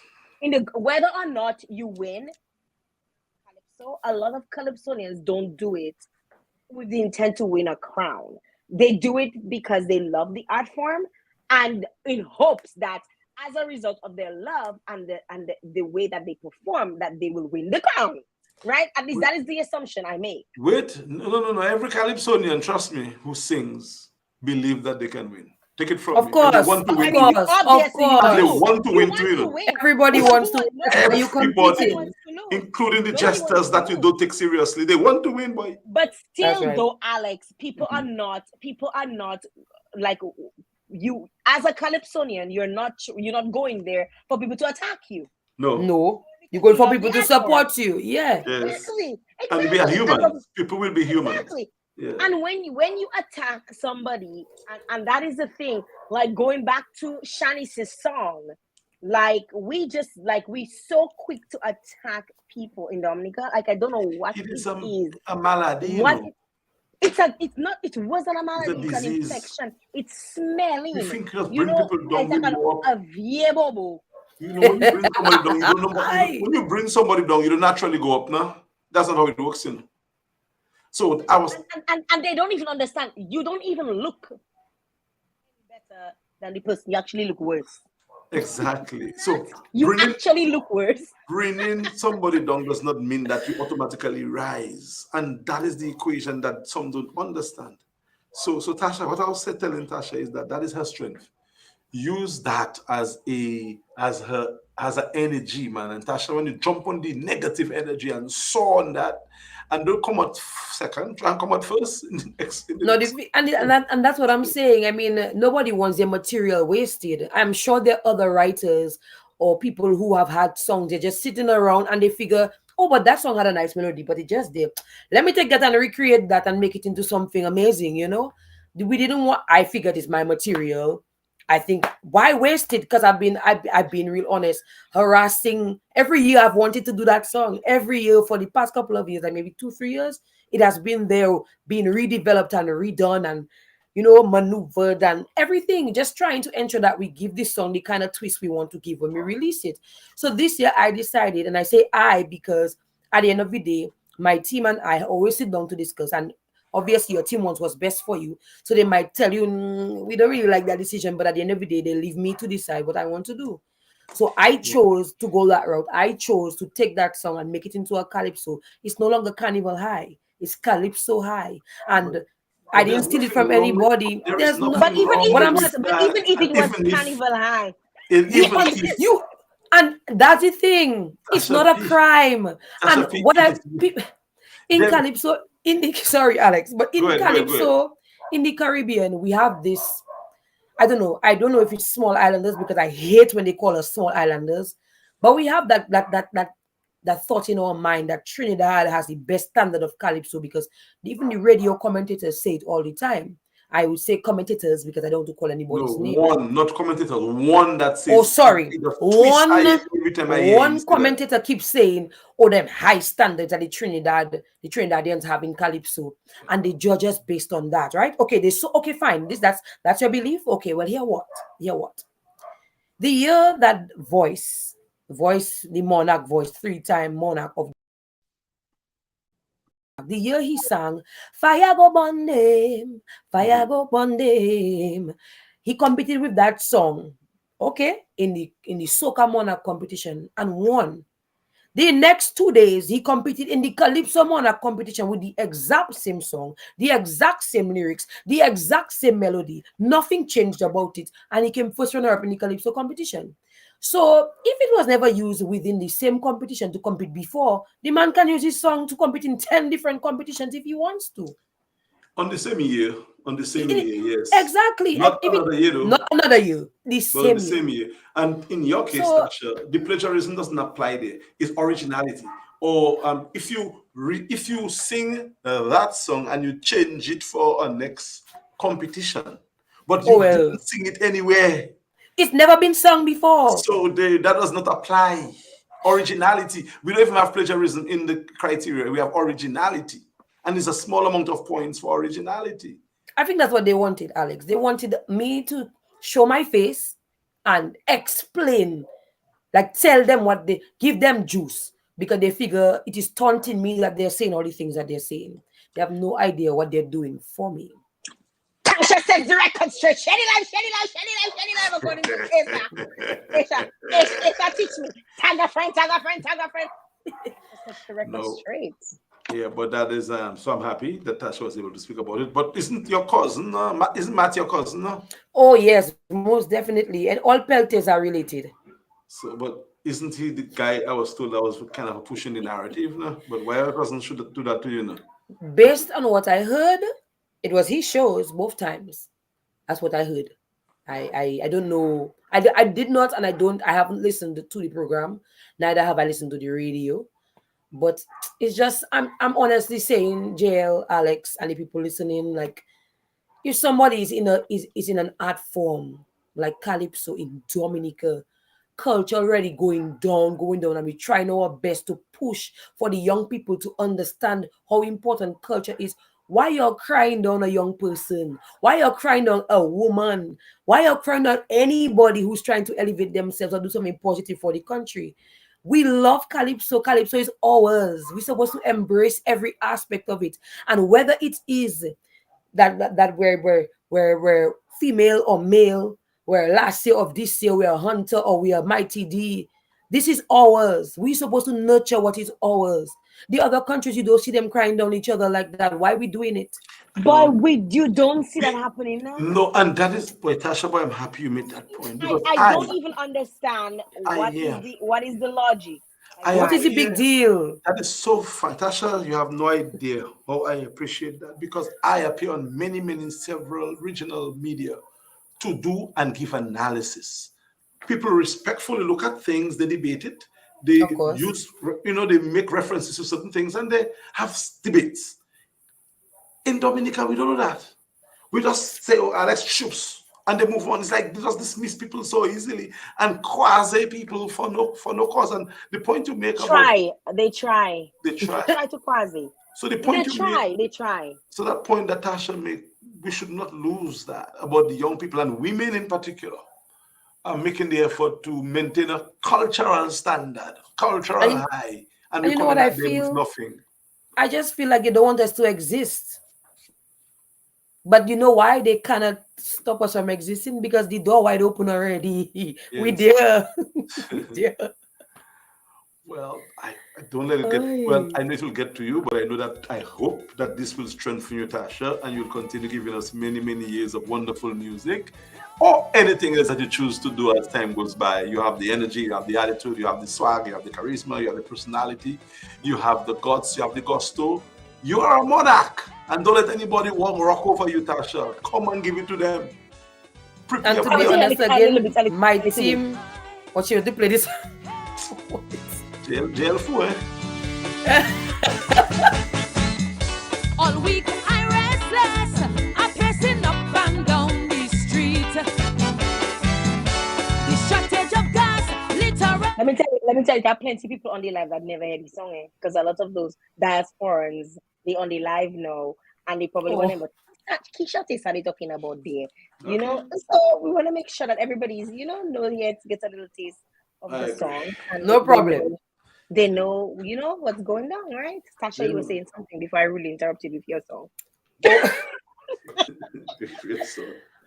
Whether or not you win, Calypso, a lot of Calypsonians don't do it with the intent to win a crown. They do it because they love the art form, and in hopes that as a result of their love and the way that they perform, that they will win the crown, right? At least that is the assumption I make. Wait, no. Every Calypsonian, trust me, who sings, believe that they can win. Take it from me. Of course. They want to win. They want to win too. Everybody wants to win. Everybody, including the jesters that you don't take seriously. They want to win, boy. But still, though, Alex, people are not like you. As a Calypsonian, you're not going there for people to attack you. No. You're going for people to support you. Yeah. Yes. Exactly. And be a human. People will be human. Exactly. Yeah. And when you attack somebody, and that is the thing, like going back to Shanice's song, like we so quick to attack people in Dominica. Like I don't know what it is. A malady. It wasn't a malady, it's an infection. It's smelling. You think just bring people down when you bring somebody down, you don't naturally go up now. That's not how it works, you know. So I was and they don't even understand. You don't even look better than the person. You actually look worse. Exactly. So you actually look worse. Bringing somebody down does not mean that you automatically rise, and that is the equation that some don't understand. So Tasha, what I was telling Tasha is that is her strength. Use that as an energy, man. And Tasha, when you jump on the negative energy and soar on that, and don't come out second, try and come out first. And that's what I'm saying. I mean, nobody wants their material wasted. I'm sure there are other writers or people who have had songs, they're just sitting around and they figure, oh, but that song had a nice melody, but it just did. Let me take that and recreate that and make it into something amazing, you know? We didn't want, I figured it's my material. I think why waste it? Because I've been real honest, harassing every year. I've wanted to do that song every year for the past couple of years, like maybe 2-3 years. It has been there, being redeveloped and redone and maneuvered and everything, just trying to ensure that we give this song the kind of twist we want to give when we release it. So this year I decided, and I say I because at the end of the day, my team and I always sit down to discuss, and obviously your team wants what's best for you. So they might tell you, we don't really like that decision, but at the end of the day, they leave me to decide what I want to do. So I chose to go that route. I chose to take that song and make it into a Calypso. It's no longer Carnival High. It's Calypso High. And I didn't steal it from anybody. There's no, but even if it was Carnival High. And that's the thing. It's not a crime. And what in Calypso, sorry, Alex, but in Calypso, in the Caribbean, we have this. I don't know if it's small islanders, because I hate when they call us small islanders, but we have that thought in our mind that Trinidad has the best standard of Calypso, because even the radio commentators say it all the time. I would say commentators because I don't want to call anybody's name. One, not commentators. One that says. Oh, sorry. One commentator keeps saying, "Oh, them high standards that the Trinidadians have in Calypso, and they judge us based on that, right? Okay, okay, fine. That's your belief. Okay, well, hear what? The year that voice, the monarch voice, 3-time monarch of. The year he sang, Fire Go Burn Them, Fire Go Burn Them. He competed with that song, okay, in the Soca Monarch competition and won. The next 2 days, he competed in the Calypso Monarch competition with the exact same song, the exact same lyrics, the exact same melody. Nothing changed about it. And he came first runner-up in the Calypso competition. So if it was never used within the same competition to compete before, the man can use his song to compete in 10 different competitions if he wants to. On the same year, On the same year, yes. Exactly. Not another year, though. Not another year. The But the same same year. year. And in your case, So, Tasha, the plagiarism doesn't apply there. It's originality. Or if you sing that song and you change it for a next competition, but you well, didn't sing it anywhere, it's never been sung before. so that does not apply. Originality. We don't even have plagiarism in the criteria. We have originality, and it's a small amount of points for originality. I think that's what they wanted, Alex. They wanted me to show my face and explain, like tell them what they give them juice because they figure it is taunting me that they're saying all the things that they're saying. They have no idea what they're doing for me. Tasha said the record straight. Shed it live. According to Esa teach me. Tag a friend. Set the record straight. Yeah, but that is so I'm happy that Tasha was able to speak about it. But isn't your cousin? Isn't Matt your cousin? No? Oh yes, most definitely, and all Pelters are related. So, but isn't he the guy I was told that was kind of pushing the narrative? No? But why your cousin should do that to you? No? Based on what I heard, it was his shows both times. That's what I heard. I don't know. I did not, and I haven't listened to the program. Neither have I listened to the radio. But it's just I'm honestly saying, Jael, Alex, and the people listening, like if somebody is in an art form like Calypso in Dominica, culture already going down, and we're trying our best to push for the young people to understand how important culture is. Why you're crying down a young person? Why you're crying down a woman? Why you're crying down anybody who's trying to elevate themselves or do something positive for the country? We love Calypso. Calypso is ours. We're supposed to embrace every aspect of it. And whether it is that we're female or male, we're last year of this year, we're a hunter or we are mighty D. This is ours. We're supposed to nurture what is ours. The other countries, you don't see them crying down each other like that. Why are we doing it? But you don't see that happening now. No, and that is, boy, Tasha, boy, I'm happy you made that point. Because I don't even understand what is the logic. What is the big deal? That is so fun. Tasha, you have no idea how I appreciate that because I appear on many, several regional media to do and give analysis. People respectfully look at things, they debate it, they use, they make references to certain things and they have debates. In Dominica, we don't do that. We just say, oh, Alex shoops, and they move on. It's like they just dismiss people so easily and quasi people for no cause. And the point you make they try to quasi. So the point they try. So that point that Tasha made, we should not lose that about the young people and women in particular are making the effort to maintain a cultural standard, cultural high, and you know what I feel? Nothing. I just feel like they don't want us to exist. But you know why they cannot stop us from existing? Because the door wide open already. Yes. We there. Well, I don't let it get. Well, I know it will get to you, but I know that I hope that this will strengthen you, Tasha, and you'll continue giving us many years of wonderful music, or anything else that you choose to do as time goes by. You have the energy, you have the attitude, you have the swag, you have the charisma, you have the personality, you have the guts, you have the gusto. You are a monarch, and don't let anybody rock over you, Tasha. Come and give it to them. And to be honest again, my team, what you to play this? Jael fu, eh? All week I restless, I'm pacing up and down the street. The shortage of gas, literally. Let me tell you, there are plenty of people on the live that never heard the song, because a lot of those diasporans, they on the live now, and they probably want to Keisha are they talking about there, you know? So we want to make sure that everybody's, know here to get a little taste of the song. And no problem. They know, what's going on, right? Tasha, you were saying something before I really interrupted with your song.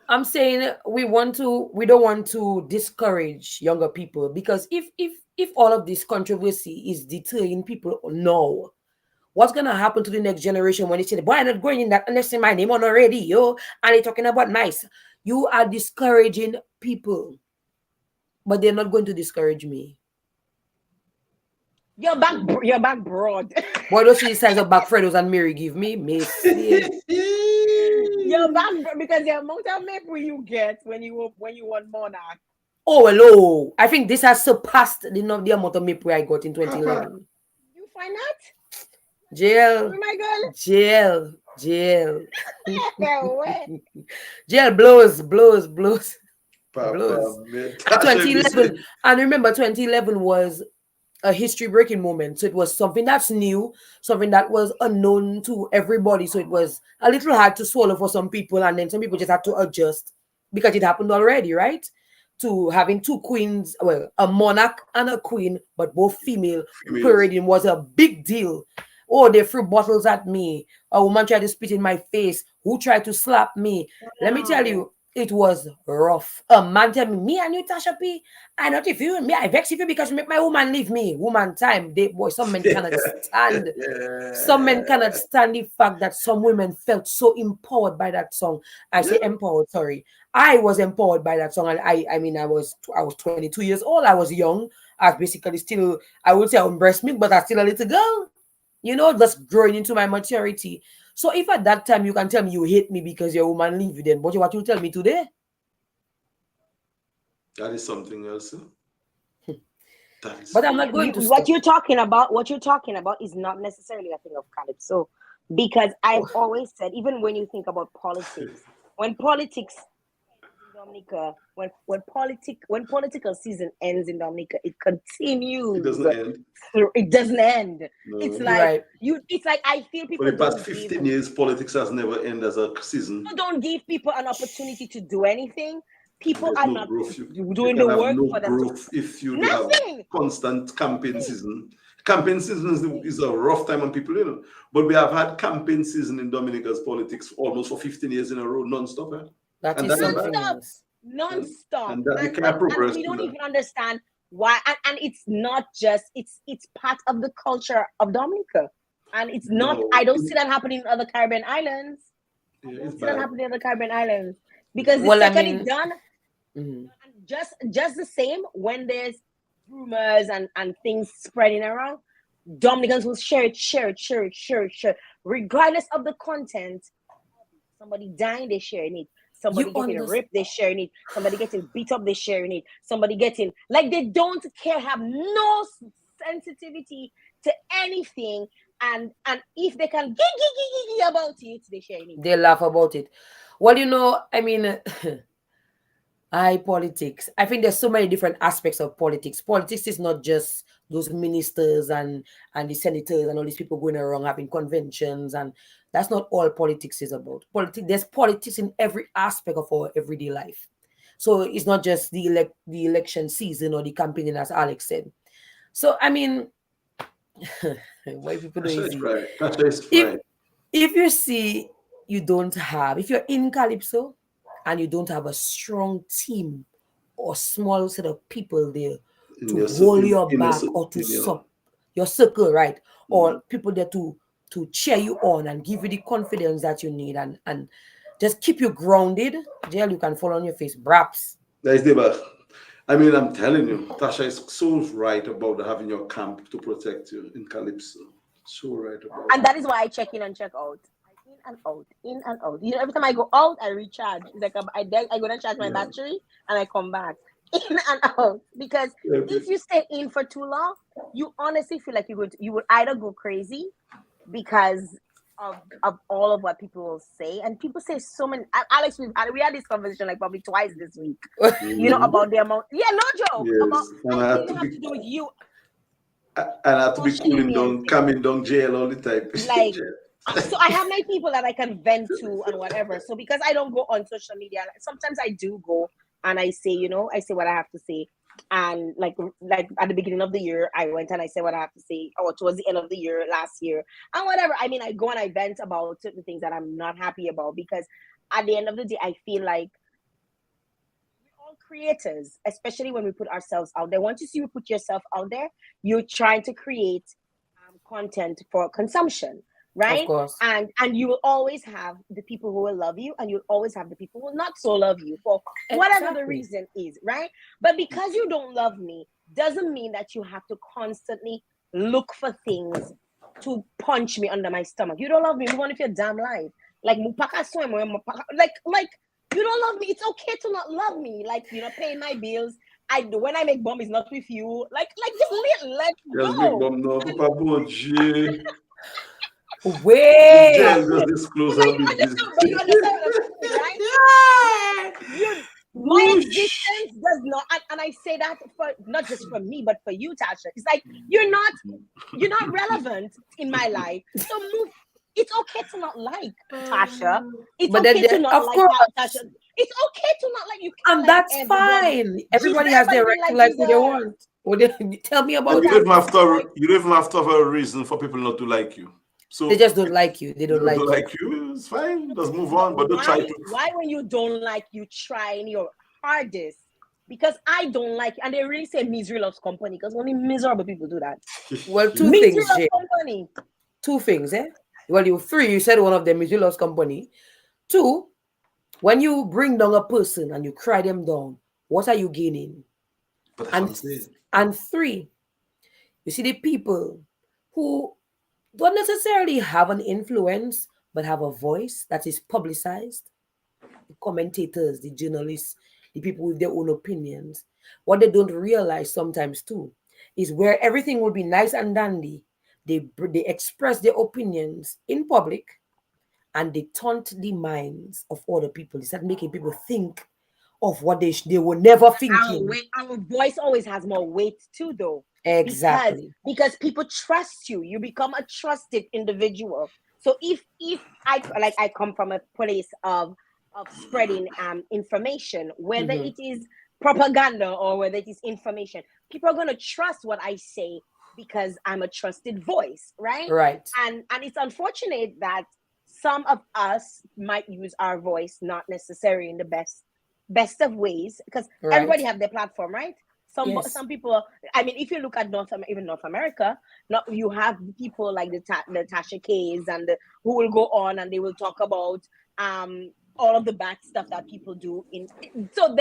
I'm saying we don't want to discourage younger people, because if all of this controversy is deterring people now, what's gonna happen to the next generation when they say, boy, I'm not going in that unless my name on already, and they're talking about nice. You are discouraging people, but they're not going to discourage me. You're back broad. Why don't you size of back Fredos and Mary give me? You're back because the amount of maple you get when you want monarch. Oh, hello. I think this has surpassed the amount of maple I got in 2011. You find that? Jael. Oh my God. Jael. No way. Jael blows. Blows. Papa, 2011. And remember, 2011 was a history-breaking moment. So it was something that's new, something that was unknown to everybody. So it was a little hard to swallow for some people, and then some people just had to adjust because it happened already, right? To having two queens, well, a monarch and a queen, but both female parading was a big deal. Oh, they threw bottles at me. A woman tried to spit in my face. Who tried to slap me? Let me tell you, it was rough. A man tell me and you, Tasha P, I not if you, me, I vex if you because you make my woman leave me. Woman time. Boy, some men cannot stand. Some men cannot stand the fact that some women felt so empowered by that song. I say empowered, sorry. I was empowered by that song. And I mean, I was 22 years old. I was young. I was basically still, I would say on breast milk, but I was still a little girl. You know, just growing into my maturity. So if at that time you can tell me you hate me because your woman leave you, then what you tell me today? That is something else. But I'm not going to what you're talking about is not necessarily a thing of Calypso. Because I've always said, even when you think about politics, when politics in Dominica, when political season ends in Dominica, it continues. It doesn't end. It doesn't end. No. It's like it's like I feel people. For the past 15 years, politics has never ended as a season. People don't give people an opportunity to do anything. People are not doing the work for them. If you have constant campaign season. Campaign season is a rough time on people, you know. But we have had campaign season in Dominica's politics almost for 15 years in a row, non-stop. That is something else. Non-stop. And that can't progress. And we don't even understand why. And it's not just, it's part of the culture of Dominica. And it's not, I don't see that happening in other Caribbean islands. I don't see that happening in other Caribbean islands. Because the second it's done, just the same, when there's rumors and things spreading around, Dominicans will share it, regardless of the content. Somebody dying, they sharing it. Somebody getting ripped, they sharing it. Somebody getting beat up, they sharing it. Somebody getting, like, they don't care, have no sensitivity to anything. And if they can gee about it, they sharing it. They laugh about it. Well, you know, I mean, politics. I think there's so many different aspects of politics. Politics is not just those ministers and the senators and all these people going around having conventions, and that's not all politics is about. There's politics in every aspect of our everyday life. So it's not just the election season or the campaigning, as Alex said. So I mean, why people don't see? If you see if you're in Calypso and you don't have a strong team or small set of people there to hold your back or to your circle, right? Or people there to cheer you on and give you the confidence that you need and just keep you grounded. Jael, you can fall on your face. Braps. That's the best. I mean, I'm telling you, Tasha is so right about having your camp to protect you in Calypso. So right about and that is why I check in and check out. In and out. You know, every time I go out, I recharge. It's like I go and charge my battery and I come back. In and out. Because if you stay in for too long, you honestly feel like you would either go crazy because of all of what people will say. And people say so many. Alex, we had this conversation like probably twice this week. You know, about the amount. Yeah, no joke. Yes. About anything have to do with you. And I have to be cooling down, calming down Jael all the time. Like, so I have my people that I can vent to and whatever. So because I don't go on social media, sometimes I do go and I say what I have to say. And like at the beginning of the year, I went and I said what I have to say, or towards the end of the year, last year, and whatever. I mean, I go and I vent about certain things that I'm not happy about, because at the end of the day, I feel like we're all creators, especially when we put ourselves out there. Once you put yourself out there, you're trying to create content for consumption. Right? Of course. And you will always have the people who will love you, and you'll always have the people who will not so love you for whatever the reason is, right? But because you don't love me doesn't mean that you have to constantly look for things to punch me under my stomach. You don't love me. You want if your damn life. like mupaka swim or like you don't love me. It's okay to not love me. Like, you know, paying my bills. I do when I make bomb is not with you. Like just let Just make go. bomb no, Papa Bonji. Wait. Jael just disclose her business. But you understand what I'm saying, right? My existence does not, and I say that for not just for me, but for you, Tasha. It's like you're not relevant in my life. So move. It's okay to not like Tasha. It's But okay then, to not of like course, Tasha. It's okay to not like you. Can't and like that's everybody. fine. Everybody has their right to like who they want. What they, tell me about And you it. don't even have to. You don't even have to have a reason for people not to like you. So They just don't like you. They don't like you. like you. It's fine. Just move on. But don't try to. Why when you don't like you trying your hardest? Because I don't like, and they really say misery loves company. Because only miserable people do that. Well, two Misery things, loves Jay. company. Two things, eh? Well, you three. You said one of them is you loves company. Two, when you bring down a person and you cry them down, what are you gaining? But And three, you see the people who don't necessarily have an influence but have a voice that is publicized. The commentators, the journalists, the people with their own opinions. What they don't realize sometimes too is where everything will be nice and dandy. They express their opinions in public and they taunt the minds of other people. They start making people think of what they were never thinking. Our voice always has more weight too, though. Exactly. Because people trust you. You become a trusted individual. So if I come from a place of spreading information, whether it is propaganda or whether it is information, people are going to trust what I say because I'm a trusted voice, right? Right. And it's unfortunate that some of us might use our voice not necessarily in the best of ways, because everybody have their platform, right? Some people, I mean, if you look at North America, you have people like the Tasha K's and who will go on and they will talk about all of the bad stuff that people do so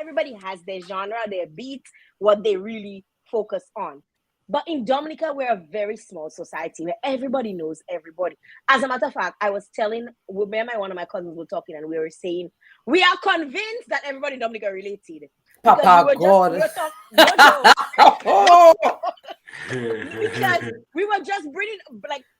everybody has their genre, their beat, what they really focus on. But in Dominica, we're a very small society where everybody knows everybody. As a matter of fact, I was telling, one of my cousins were talking and we were saying, we are convinced that everybody in Dominica related. Papa God. Because we were just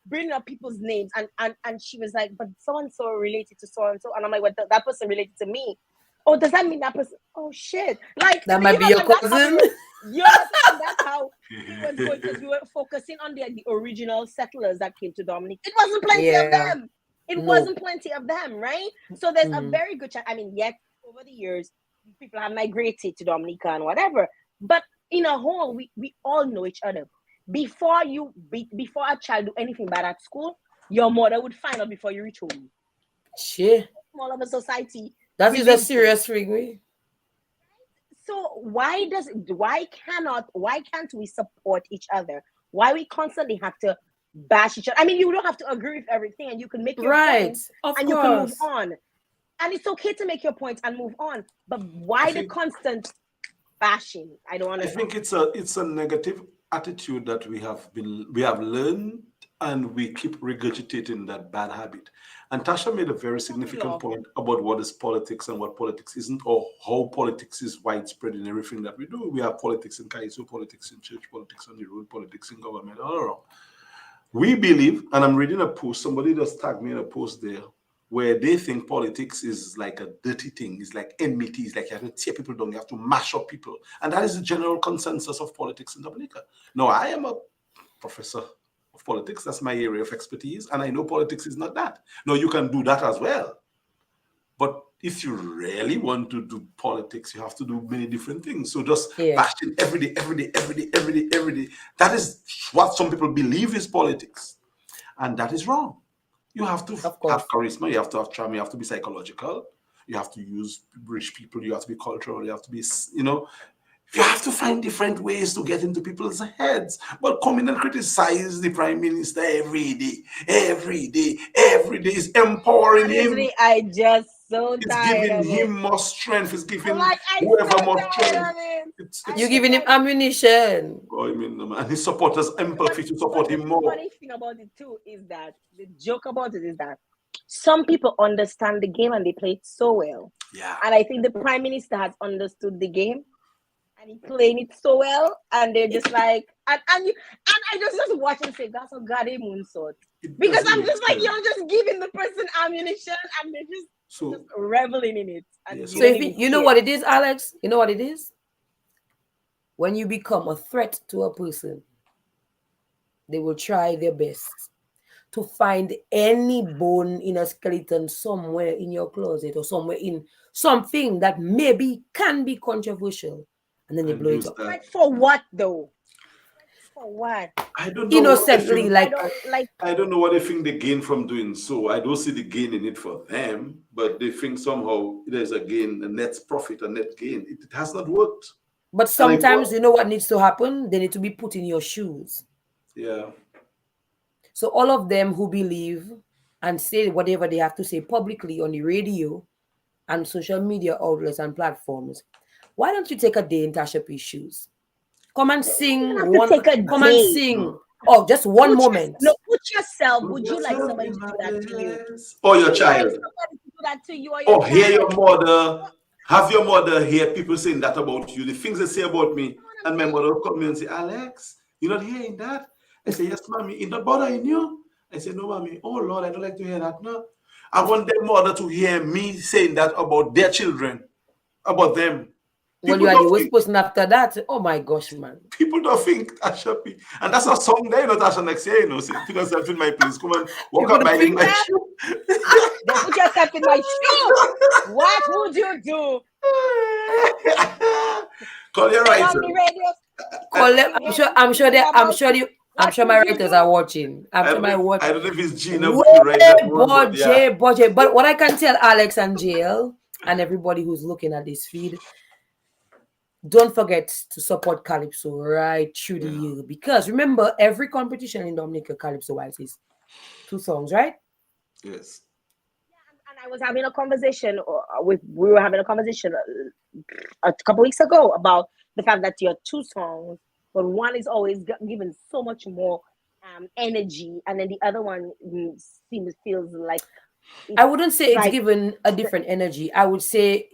bringing up people's names and she was like, but so-and-so related to so-and-so. And I'm like, what, that person related to me? Oh, does that mean that person? Oh, shit. Like, that might be your cousin. That's how it was going, because we were focusing on the original settlers that came to Dominic. It wasn't plenty of them. It wasn't plenty of them, right? So there's a very good chance. I mean, yet over the years, people have migrated to Dominica and whatever. But in a whole, we all know each other. Before a child do anything bad at school, your mother would find out before you reach home. Shit. Small of a society. That is a serious thing. So why can't we support each other? Why we constantly have to bash each other? I mean, you don't have to agree with everything, and you can make your point, and you can move on. And it's okay to make your point and move on. But why the constant bashing? I don't understand. I think it's a negative attitude that we have learned, and we keep regurgitating that bad habit. And Tasha made a very significant point about what is politics and what politics isn't, or how politics is widespread in everything that we do. We have politics in Calypso, politics in church, politics on the road, politics in government, all around. We believe, and I'm reading a post, somebody just tagged me in a post there, where they think politics is like a dirty thing. It's like enmity. It's like you have to tear people down. You have to mash up people. And that is the general consensus of politics in Dominica. Now, I am a professor of politics. That's my area of expertise. And I know politics is not that. No, you can do that as well. But if you really want to do politics, you have to do many different things. So just bashing every day. That is what some people believe is politics. And that is wrong. You have to have charisma, you have to have charm, you have to be psychological, you have to use rich people, you have to be cultural, you have to be, you have to find different ways to get into people's heads. But come in and criticize the prime minister every day is empowering him. I just so it's tired giving of him it. more strength. It's giving whoever more strength. You're giving him ammunition. Oh, I mean, and his supporters empathy to support him more. The funny thing about it too is that the joke about it is that some people understand the game and they play it so well. Yeah. And I think the Prime Minister has understood the game and he playing it so well. And they're just like, and I just watch and say, that's a goddamn moonsault. Because I'm just like, you're just giving the person ammunition and they're just reveling in it. And so if you know what it is, Alex, you know what it is? When you become a threat to a person, they will try their best to find any bone in a skeleton somewhere in your closet or somewhere in something that maybe can be controversial, and then they blow it up. Like for what though? For what? I don't know. Innocently, I don't know what they think they gain from doing so. I don't see the gain in it for them, but they think somehow there's a gain, a net profit, a net gain. It has not worked. But sometimes you know what needs to happen? They need to be put in your shoes. Yeah. So all of them who believe and say whatever they have to say publicly on the radio and social media outlets and platforms, why don't you take a day in Tasha P's shoes? Come and sing and sing. Oh, just one moment. No, put yourself. Would you like somebody to do that to you? Or your child. Somebody to do that to you or your child? Hear your mother. Have your mother hear people saying that about you. The things they say about me. And my mother will come in and say, Alex, you're not hearing that? I say, yes, mommy. It's not bothering you? I say, no, mommy. Oh, Lord, I don't like to hear that. No. I want their mother to hear me saying that about their children. About them. Well, you are the worst person after that. Oh my gosh, man. People don't think Tasha P. And that's a song there, not Tasha next year, you know. Put yourself in my place. Come on, walk up in my shoe. Don't put yourself in my shoe. What would you do? Call your writer. Call them. I'm sure my writers are watching. I don't know if it's Gina. But what I can tell Alex and Jael and everybody who's looking at this feed, don't forget to support Calypso right through the year. Because remember, every competition in Dominica, Calypso-wise is 2 songs, right? Yes. And I was having a conversation we were having a conversation a couple weeks ago about the fact that you have 2 songs, but one is always given so much more energy, and then the other one feels like I wouldn't say it's given a different energy. I would say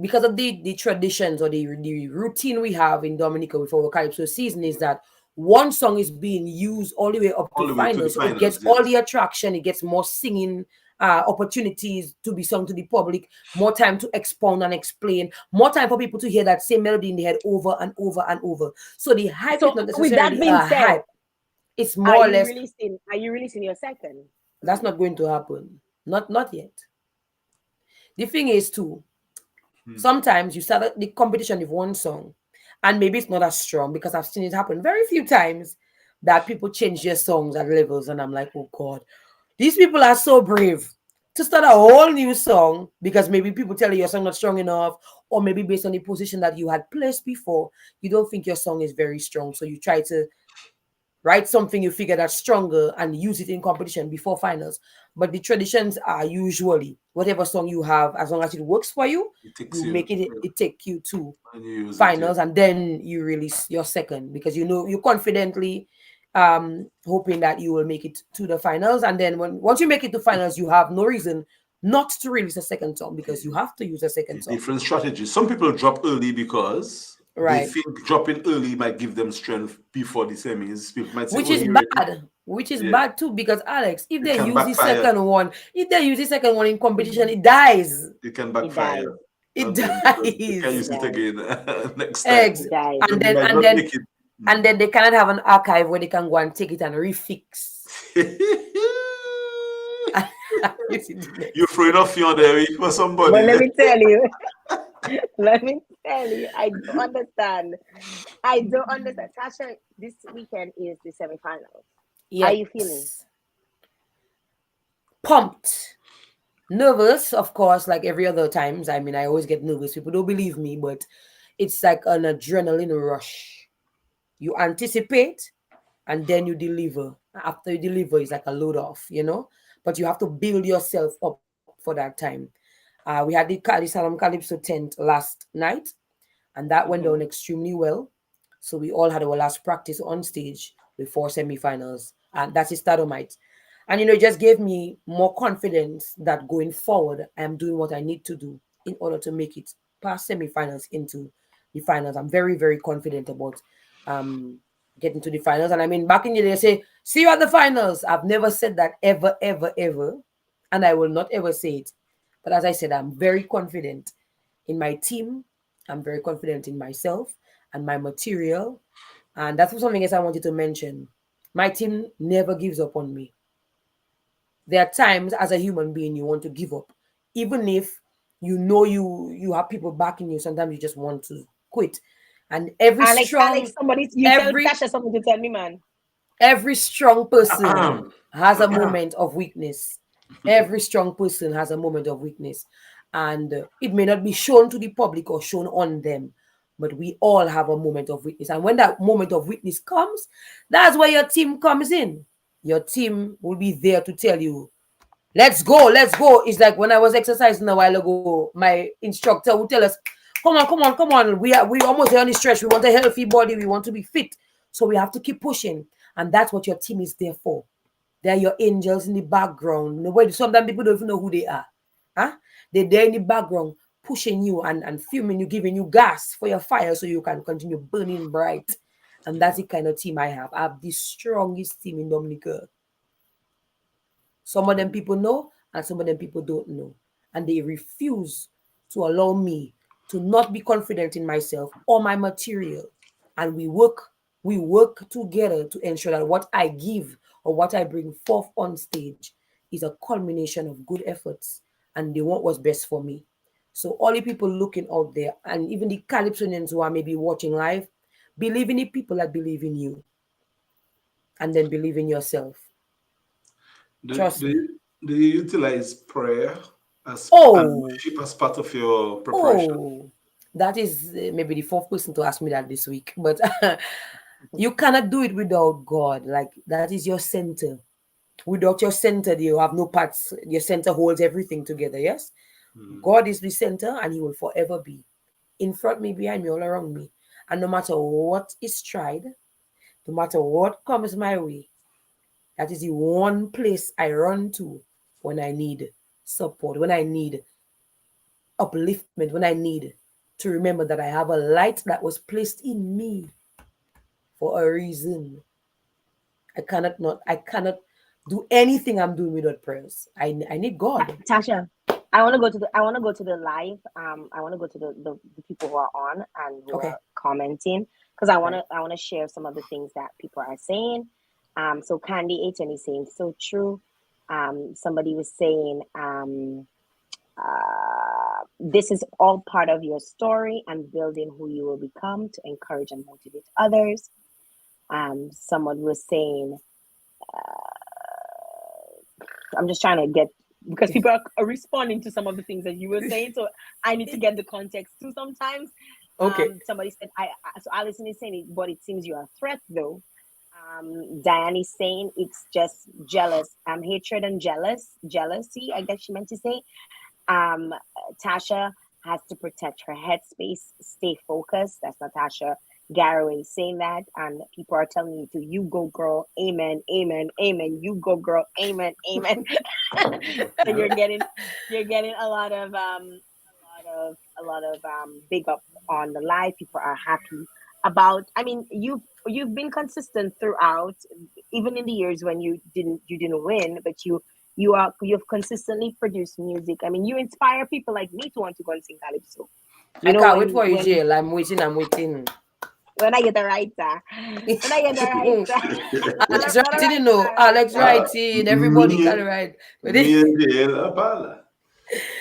because of the traditions or the routine we have in Dominica with our Calypso season is that one song is being used all the way up to finals. So it gets all the attraction. It gets more singing opportunities to be sung to the public, more time to expound and explain, more time for people to hear that same melody in their head over and over and over. So the hype is not necessarily hype. It's more or less. Are you releasing your second? That's not going to happen. Not yet. The thing is too, sometimes you start the competition with one song and maybe it's not as strong, because I've seen it happen very few times that people change their songs at levels and I'm like, oh God, these people are so brave to start a whole new song because maybe people tell you your song not strong enough, or maybe based on the position that you had placed before, you don't think your song is very strong. So you try to write something you figure that's stronger and use it in competition before finals. But the traditions are usually whatever song you have, as long as it works for you, it take you to finals, and then you release your second because you know you're confidently hoping that you will make it to the finals. And then once you make it to finals, you have no reason not to release a second song because you have to use a second song. Different strategies. Some people drop early because they think dropping early might give them strength before the semis. People might say, which is bad too, because Alex, if they use the second one in competition, it dies. It can backfire. It dies. You can use it again next time. And then they cannot have an archive where they can go and take it and refix. You're throwing off your there for somebody. But let me tell you, I don't understand. Tasha, this weekend is the semifinals. Yes. How are you feeling? Pumped. Nervous, of course, like every other times. I mean, I always get nervous. People don't believe me, but it's like an adrenaline rush. You anticipate and then you deliver. After you deliver, it's like a load off, you know? But you have to build yourself up for that time. We had the Salam Calypso tent last night, and that went down extremely well. So we all had our last practice on stage before semifinals, and that's a Stadomite. And it just gave me more confidence that going forward, I am doing what I need to do in order to make it past semifinals into the finals. I'm very, very confident about getting to the finals. And I mean, back in the day, say, see you at the finals. I've never said that ever, ever, ever. And I will not ever say it. But as I said, I'm very confident in my team. I'm very confident in myself and my material. And that's something else I wanted to mention. My team never gives up on me. There are times as a human being you want to give up. Even if you have people backing you, sometimes you just want to quit. And Alex, somebody, you tell Tasha something to tell me, man. Every strong person has a moment of weakness. Every strong person has a moment of weakness. And it may not be shown to the public or shown on them, but we all have a moment of weakness. And when that moment of weakness comes, that's where your team comes in. Your team will be there to tell you, let's go, let's go. It's like when I was exercising a while ago, my instructor would tell us, come on, come on, come on. We almost there on the stretch. We want a healthy body. We want to be fit. So we have to keep pushing. And that's what your team is there for. They're your angels in the background. Sometimes people don't even know who they are. Huh? They're there in the background pushing you and filming you, giving you gas for your fire so you can continue burning bright. And that's the kind of team I have. I have the strongest team in Dominica. Some of them people know and some of them people don't know. And they refuse to allow me to not be confident in myself or my material. And we work together to ensure that what I give or what I bring forth on stage is a culmination of good efforts and they want what's best for me. So all the people looking out there and even the Calypsonians who are maybe watching live, believe in the people that believe in you and then believe in yourself. Trust me. Do you utilize prayer and worship as part of your preparation? That is maybe the fourth person to ask me that this week. But you cannot do it without God. Like that is your center. Without your center, you have no parts. Your center holds everything together. Yes, God is the center, and He will forever be in front me, behind me, all around me. And no matter what is tried, no matter what comes my way, that is the one place I run to when I need support, when I need upliftment, when I need to remember that I have a light that was placed in me for a reason. I cannot do anything I'm doing without prayers. I need God. Tasha, I want to go to the live. I want to go to the people who are on and who are commenting because I want to share some of the things that people are saying. So Candy H is saying so true. Somebody was saying this is all part of your story and building who you will become to encourage and motivate others. Someone was saying, I'm just trying to get, because people are responding to some of the things that you were saying, so I need to get the context too sometimes. Somebody said, so Alison is saying it, but it seems you're a threat though. Diane is saying it's just hatred and jealousy, I guess she meant to say. Tasha has to protect her headspace, stay focused. That's Natasha Garraway saying that, and people are telling you to, you go girl, amen, amen, amen, you go girl, amen, amen. And you're getting a lot of big up on the live. People are happy about, I mean, you've been consistent throughout, even in the years when you didn't win, but you've consistently produced music. I mean, you inspire people like me to want to go and sing calypso. I can't wait for you, Jael. I'm waiting. When I get the writer. Alex writing, Alex writing. Everybody can write. Me and Jael Abala.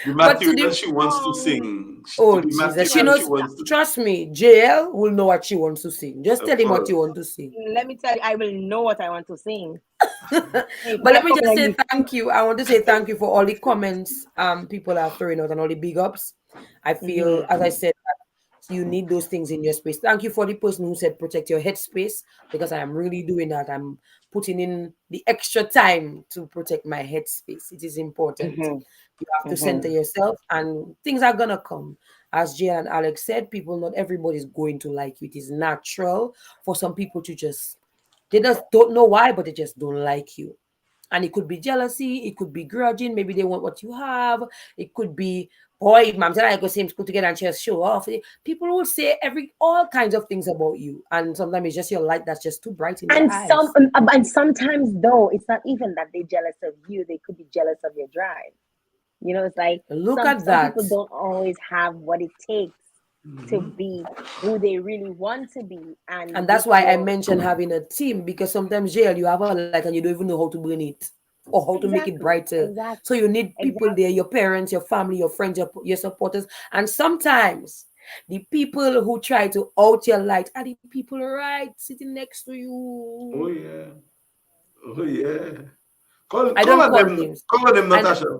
The material she wants to sing. Jesus. She knows. Trust me, Jael will know what she wants to sing. Just tell him what you want to sing. Let me tell you, I will know what I want to sing. But let me just say thank you. I want to say thank you for all the comments people are throwing out and all the big ups. I feel, as I said, you need those things in your space. Thank you for the person who said protect your headspace, because I am really doing that. I'm putting in the extra time to protect my headspace. It is important. You have to center yourself and things are gonna come. As Jay and Alex said, not everybody's going to like you. It is natural for some people to they just don't know why, but they just don't like you. And it could be jealousy, it could be grudging, maybe they want what you have, it could be, boy, mom said I go same school together and just show off. People will say all kinds of things about you, and sometimes it's just your light that's just too bright in their eyes. And sometimes though, it's not even that they're jealous of you, they could be jealous of your drive. You know, it's like some people don't always have what it takes to be who they really want to be. And that's why I mentioned having a team, because sometimes, Jael, you have a light and you don't even know how to burn it or how to make it brighter. So you need people there, your parents, your family, your friends, your supporters. And sometimes the people who try to out your light are the people right sitting next to you. Oh yeah. Call them names. Call them, Natasha.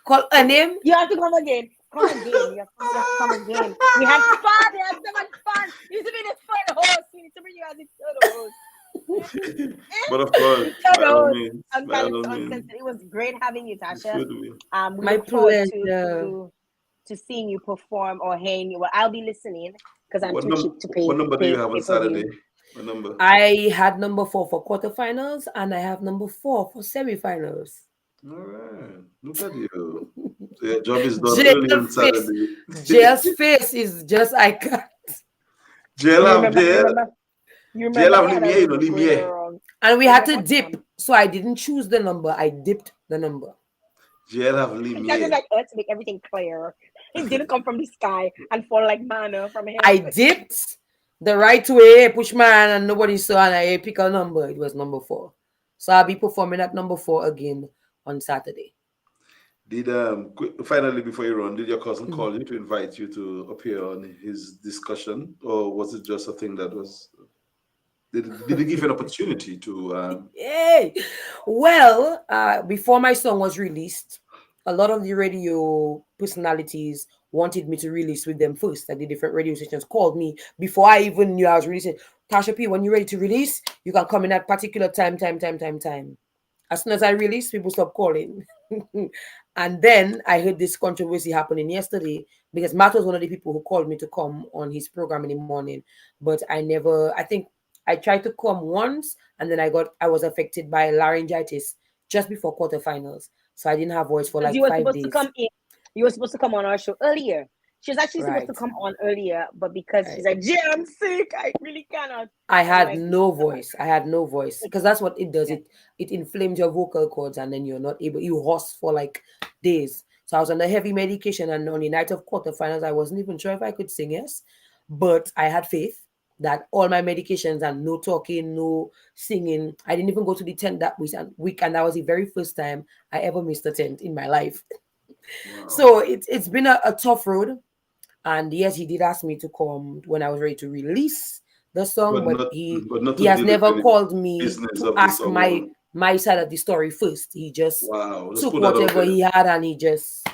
Call a name? You have to come again. Come again. You have to come again. We had fun. We had so much fun. You used to be the third host. We need to bring you as the third host. But of course, by all means. It was great having you, Tasha. We My look forward to seeing you perform or hearing you. Well, I'll be listening because I'm too cheap to pay. What number do you have on Saturday? What number? I had number 4 for quarterfinals, and I have number 4 for semifinals. All right. Look at you. So your job is done early on Saturday. Jael's face is just iconic. Jael have Lumiere. And we had to dip, so I didn't choose the number. I dipped the number. Jael have Lumiere. It's like Earth to make everything clear. It didn't come from the sky and fall like manna from heaven. I dipped the right way, push man, and nobody saw, and I pick a number. It was number 4. So I'll be performing at number 4 again on Saturday. Did finally, before you run, did your cousin call you to invite you to appear on his discussion, or was it just a thing that was? Did he give you an opportunity to? Well, before my song was released, a lot of the radio personalities wanted me to release with them first. Like the different radio stations called me before I even knew I was releasing. Tasha P, when you're ready to release, you can come in at particular time. As soon as I released, people stopped calling. And then I heard this controversy happening yesterday because Matt was one of the people who called me to come on his program in the morning. But I think I tried to come once, and then I was affected by laryngitis just before quarterfinals. So I didn't have voice for like 5 days. You were supposed to come on our show earlier. She was actually supposed to come on earlier, but because she's like, "Jay, I'm sick. I really cannot." I had no voice. Because that's what it does. It inflames your vocal cords, and then you're not able. You hoarse for like days. So I was on a heavy medication, and on the night of quarterfinals, I wasn't even sure if I could sing. Yes, but I had faith that all my medications and no talking, no singing. I didn't even go to the tent that week, and that was the very first time I ever missed a tent in my life. Wow. So it's been a tough road. And yes, he did ask me to come when I was ready to release the song, but he has never called me to ask my side of the story first. He just took whatever he had and he just...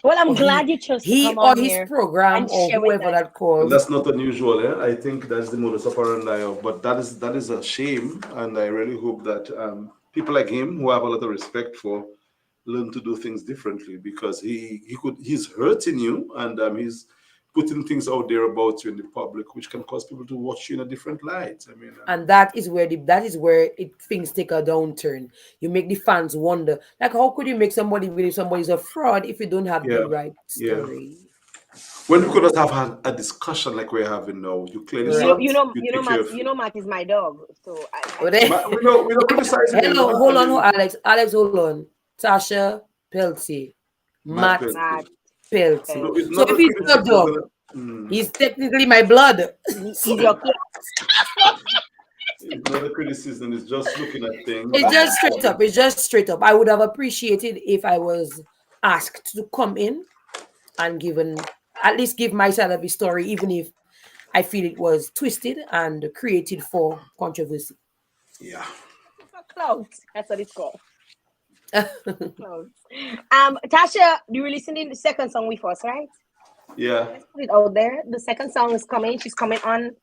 Well, I'm glad you chose to come on his program or whoever that called. That's not unusual. Eh? I think that's the modus operandi. But that is a shame, and I really hope that people like him, who I have a lot of respect for, learn to do things differently, because he's hurting you, and he's putting things out there about you in the public, which can cause people to watch you in a different light. I mean, and that is where things take a downturn. You make the fans wonder, like, how could you make somebody believe somebody's a fraud if you don't have the right story? Yeah. When we could have had a discussion like we're having now, you clearly Matt is my dog, so we don't criticize him. Hello, hold on, Alex, hold on. Tasha Peltier, Matt Peltier. So if he's your dog, he's technically my blood. He's your class. It's not a criticism, it's just looking at things. It's just straight up. I would have appreciated if I was asked to come in and at least give my side of the story, even if I feel it was twisted and created for controversy. Yeah. That's what it's called. Tasha, you're releasing the second song with us, right? Yeah. Let's put it out there. The second song is coming. She's coming on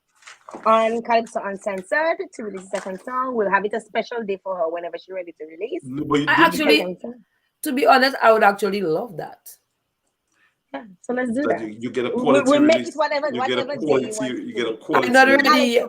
Calypso Uncensored to release the second song. We'll have it a special day for her whenever she's ready to release. To be honest, I would actually love that. Yeah, so let's do that. You get a quality we'll release. Make it whatever day you want. You get a quality. I'm not ready.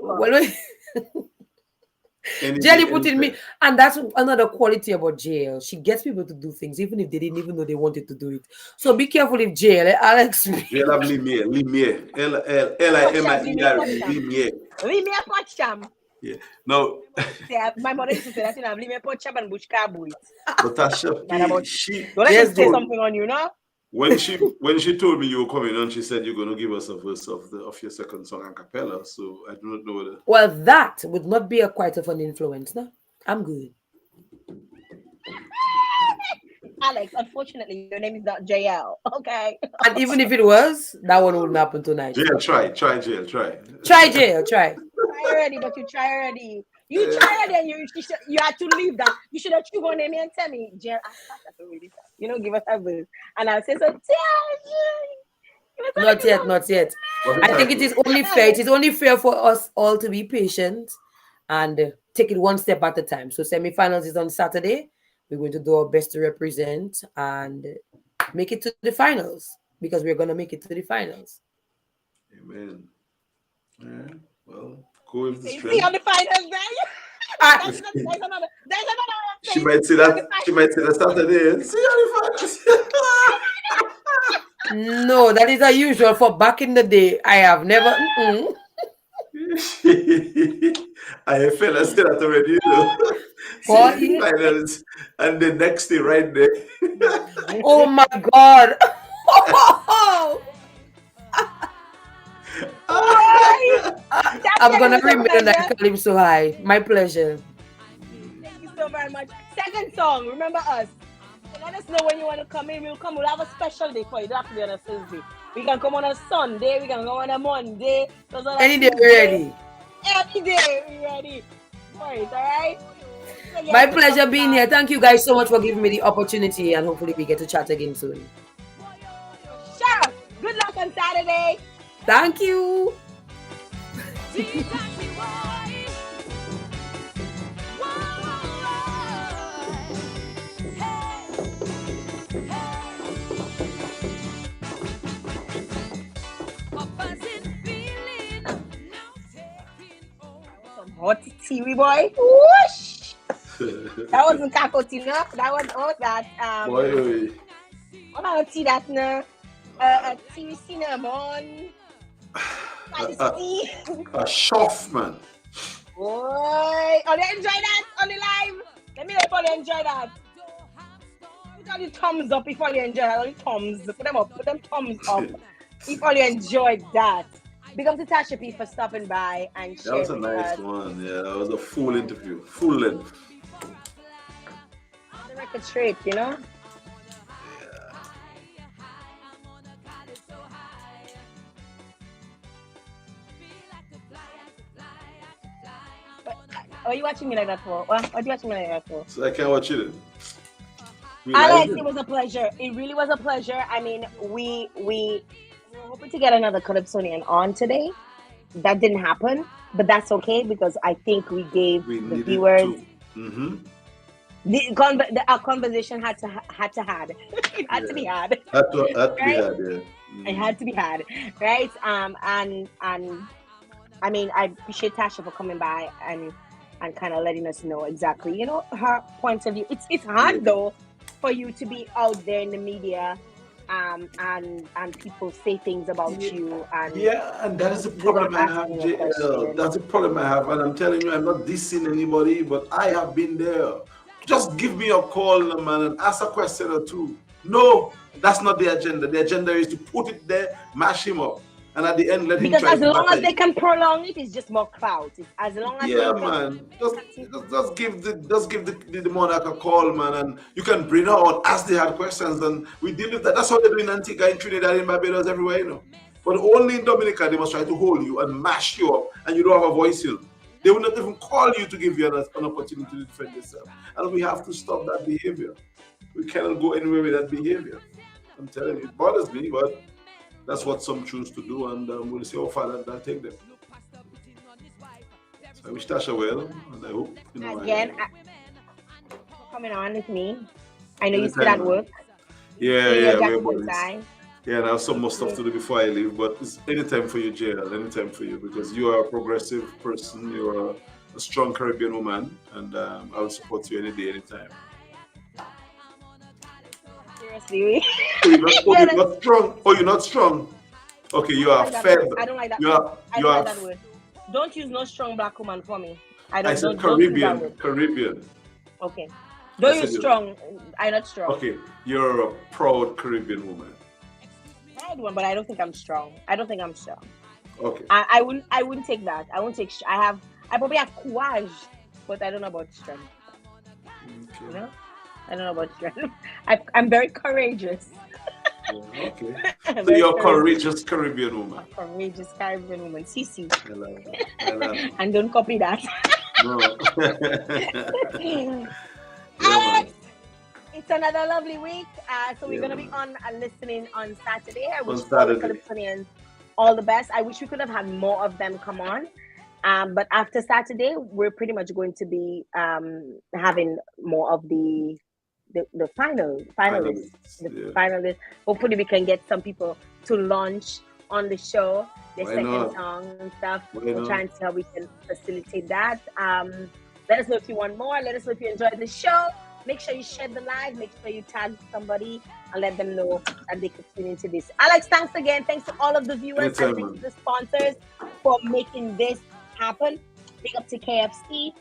Jael put in me, and that's another quality about Jael. She gets people to do things even if they didn't even know they wanted to do it. So be careful if Jael, Alex. Jael have Limier. L-I-M-I-E-R-E. Limier. Limier Pocham. Yeah. No. Yeah, my mother used to say that in Limier Pocham and Bushka Buit. But Tasha P, she don't let me say something on you, no? When she told me you were coming on, she said you're going to give us a verse of your second song a cappella. So I do not know whether. Well, that would not be quite of an influence, no? I'm good. Alex, unfortunately, your name is not Jael. Okay. And even if it was, that one wouldn't happen tonight. Jael, try, Jael, try. Try, Jael, try. Try already, but you try already. You try already, and you had to leave that. You should have chosen name and tell me, Jael. You know, give us a verse, and I'll say so. Not yet. I think it is only fair. It is only fair for us all to be patient and take it one step at a time. So semi-finals is on Saturday. We're going to do our best to represent and make it to the finals because we're going to make it to the finals. Amen. Yeah. Well, go with the strength. See on the finals, there's another. She might say that Saturday. See on the finals. No, that is unusual for back in the day. I have never. I feel I said that already, you know. Finals, and the next day right there. Oh my God. I'm gonna remember that Calypso High. My pleasure. Thank you so very much. Second song, remember us. So let us know when you want to come in. We'll come. We'll have a special day for you. It doesn't have to be on a Thursday. We can come on a Sunday. We can come on a Monday. Any day we're ready. Any day we're ready. For it, all right? So my pleasure being here. Thank you guys so much for giving me the opportunity, and hopefully we get to chat again soon. Sure. Good luck on Saturday. Thank you. Hot TV boy. Whoosh! That wasn't Cacotina. That was that. Boy. I don't see that now. A TV cinnamon. A shuff, man. Boy. Oh, they enjoy that on the live. Let me know if you enjoy that. Put all the thumbs up if all you enjoy that. All the thumbs. Put them up. Put them thumbs up if all you enjoyed that. Big up to Tasha P for stopping by and sharing. That was a nice one. Yeah, that was a full interview. Full length. The record straight, you know? Yeah. But, are you watching me like that for? What are you watching me like that for? So I can't watch it. Alex, it was a pleasure. It really was a pleasure. I mean, we were hoping to get another Calypsonian on today. That didn't happen, but that's okay because I think we gave the viewers. Our conversation had to be had. It had to be had, yeah. It had to be had, right? And I mean, I appreciate Tasha for coming by and kind of letting us know exactly, you know, her point of view. It's hard though for you to be out there in the media. And people say things about you, and and that is the problem I have, Jael. That's the problem I have, and I'm telling you, I'm not dissing anybody, but I have been there. Just give me a call, man, and ask a question or two. No, that's not the agenda. The agenda is to put it there, mash him up, and at the end, let him try. Because as long as they can prolong it, it's just more clout. As long as man, just give the monarch a call, man, and you can bring her on, ask they had questions, and we deal with that. That's how they do in Antigua, in Trinidad, in Barbados, everywhere, you know. But only in Dominica, they must try to hold you and mash you up, and you don't have a voice, you know. They will not even call you to give you an opportunity to defend yourself. And we have to stop that behavior. We cannot go anywhere with that behavior. I'm telling you, it bothers me, but that's what some choose to do, and we'll see how far that'll take them. So I wish Tasha well, and I hope, you know. Again, for coming on with me. I know you still at work. Yeah, and I have some more stuff to do before I leave, but it's anytime for you, Jael, anytime for you, because you are a progressive person, you're a strong Caribbean woman, and I will support you any day, anytime. Seriously. You're not strong. Oh, you're not strong. Okay, you are fed. I don't like that. You are. Like that word. Don't use no strong black woman for me. I said don't use that Caribbean. word. Caribbean. Okay. Don't use strong. I'm not strong. Okay, you're a proud Caribbean woman. Proud one, but I don't think I'm strong. Okay. I wouldn't take that. I won't take. I probably have courage, but I don't know about strength. Okay. You know, I don't know about strength. I'm very courageous. Okay. So you're a courageous Caribbean woman. A courageous Caribbean woman. Cici. I love. And don't copy that. No. Alex, it's another lovely week. So we're going to be on listening on Saturday. I wish all the Calypsonians all the best. I wish we could have had more of them come on. But after Saturday, we're pretty much going to be having more of the finalists. Finalists. Hopefully, we can get some people to launch on the show, their second song and stuff. We'll try and see how we can facilitate that. Let us know if you want more. Let us know if you enjoyed the show. Make sure you share the live. Make sure you tag somebody and let them know that they could tune into this. Alex, thanks again. Thanks to all of the viewers and thanks to the sponsors for making this happen. Big up to KFC.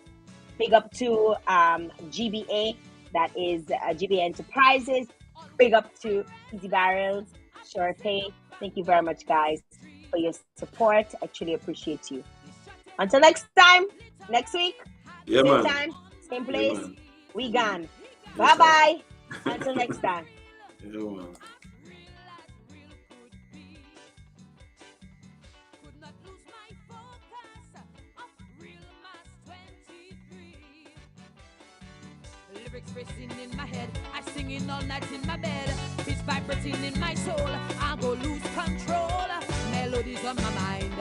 Big up to GBA. That is GBA Enterprises. Big up to Easy Barrels, Sure Pay. Thank you very much, guys, for your support. I truly appreciate you. Until next time, next week, same time, same place, we gone. Bye-bye. Until next time. Lyrics racing in my head, I singing all night in my bed. It's vibrating in my soul, I go lose control. Melodies on my mind.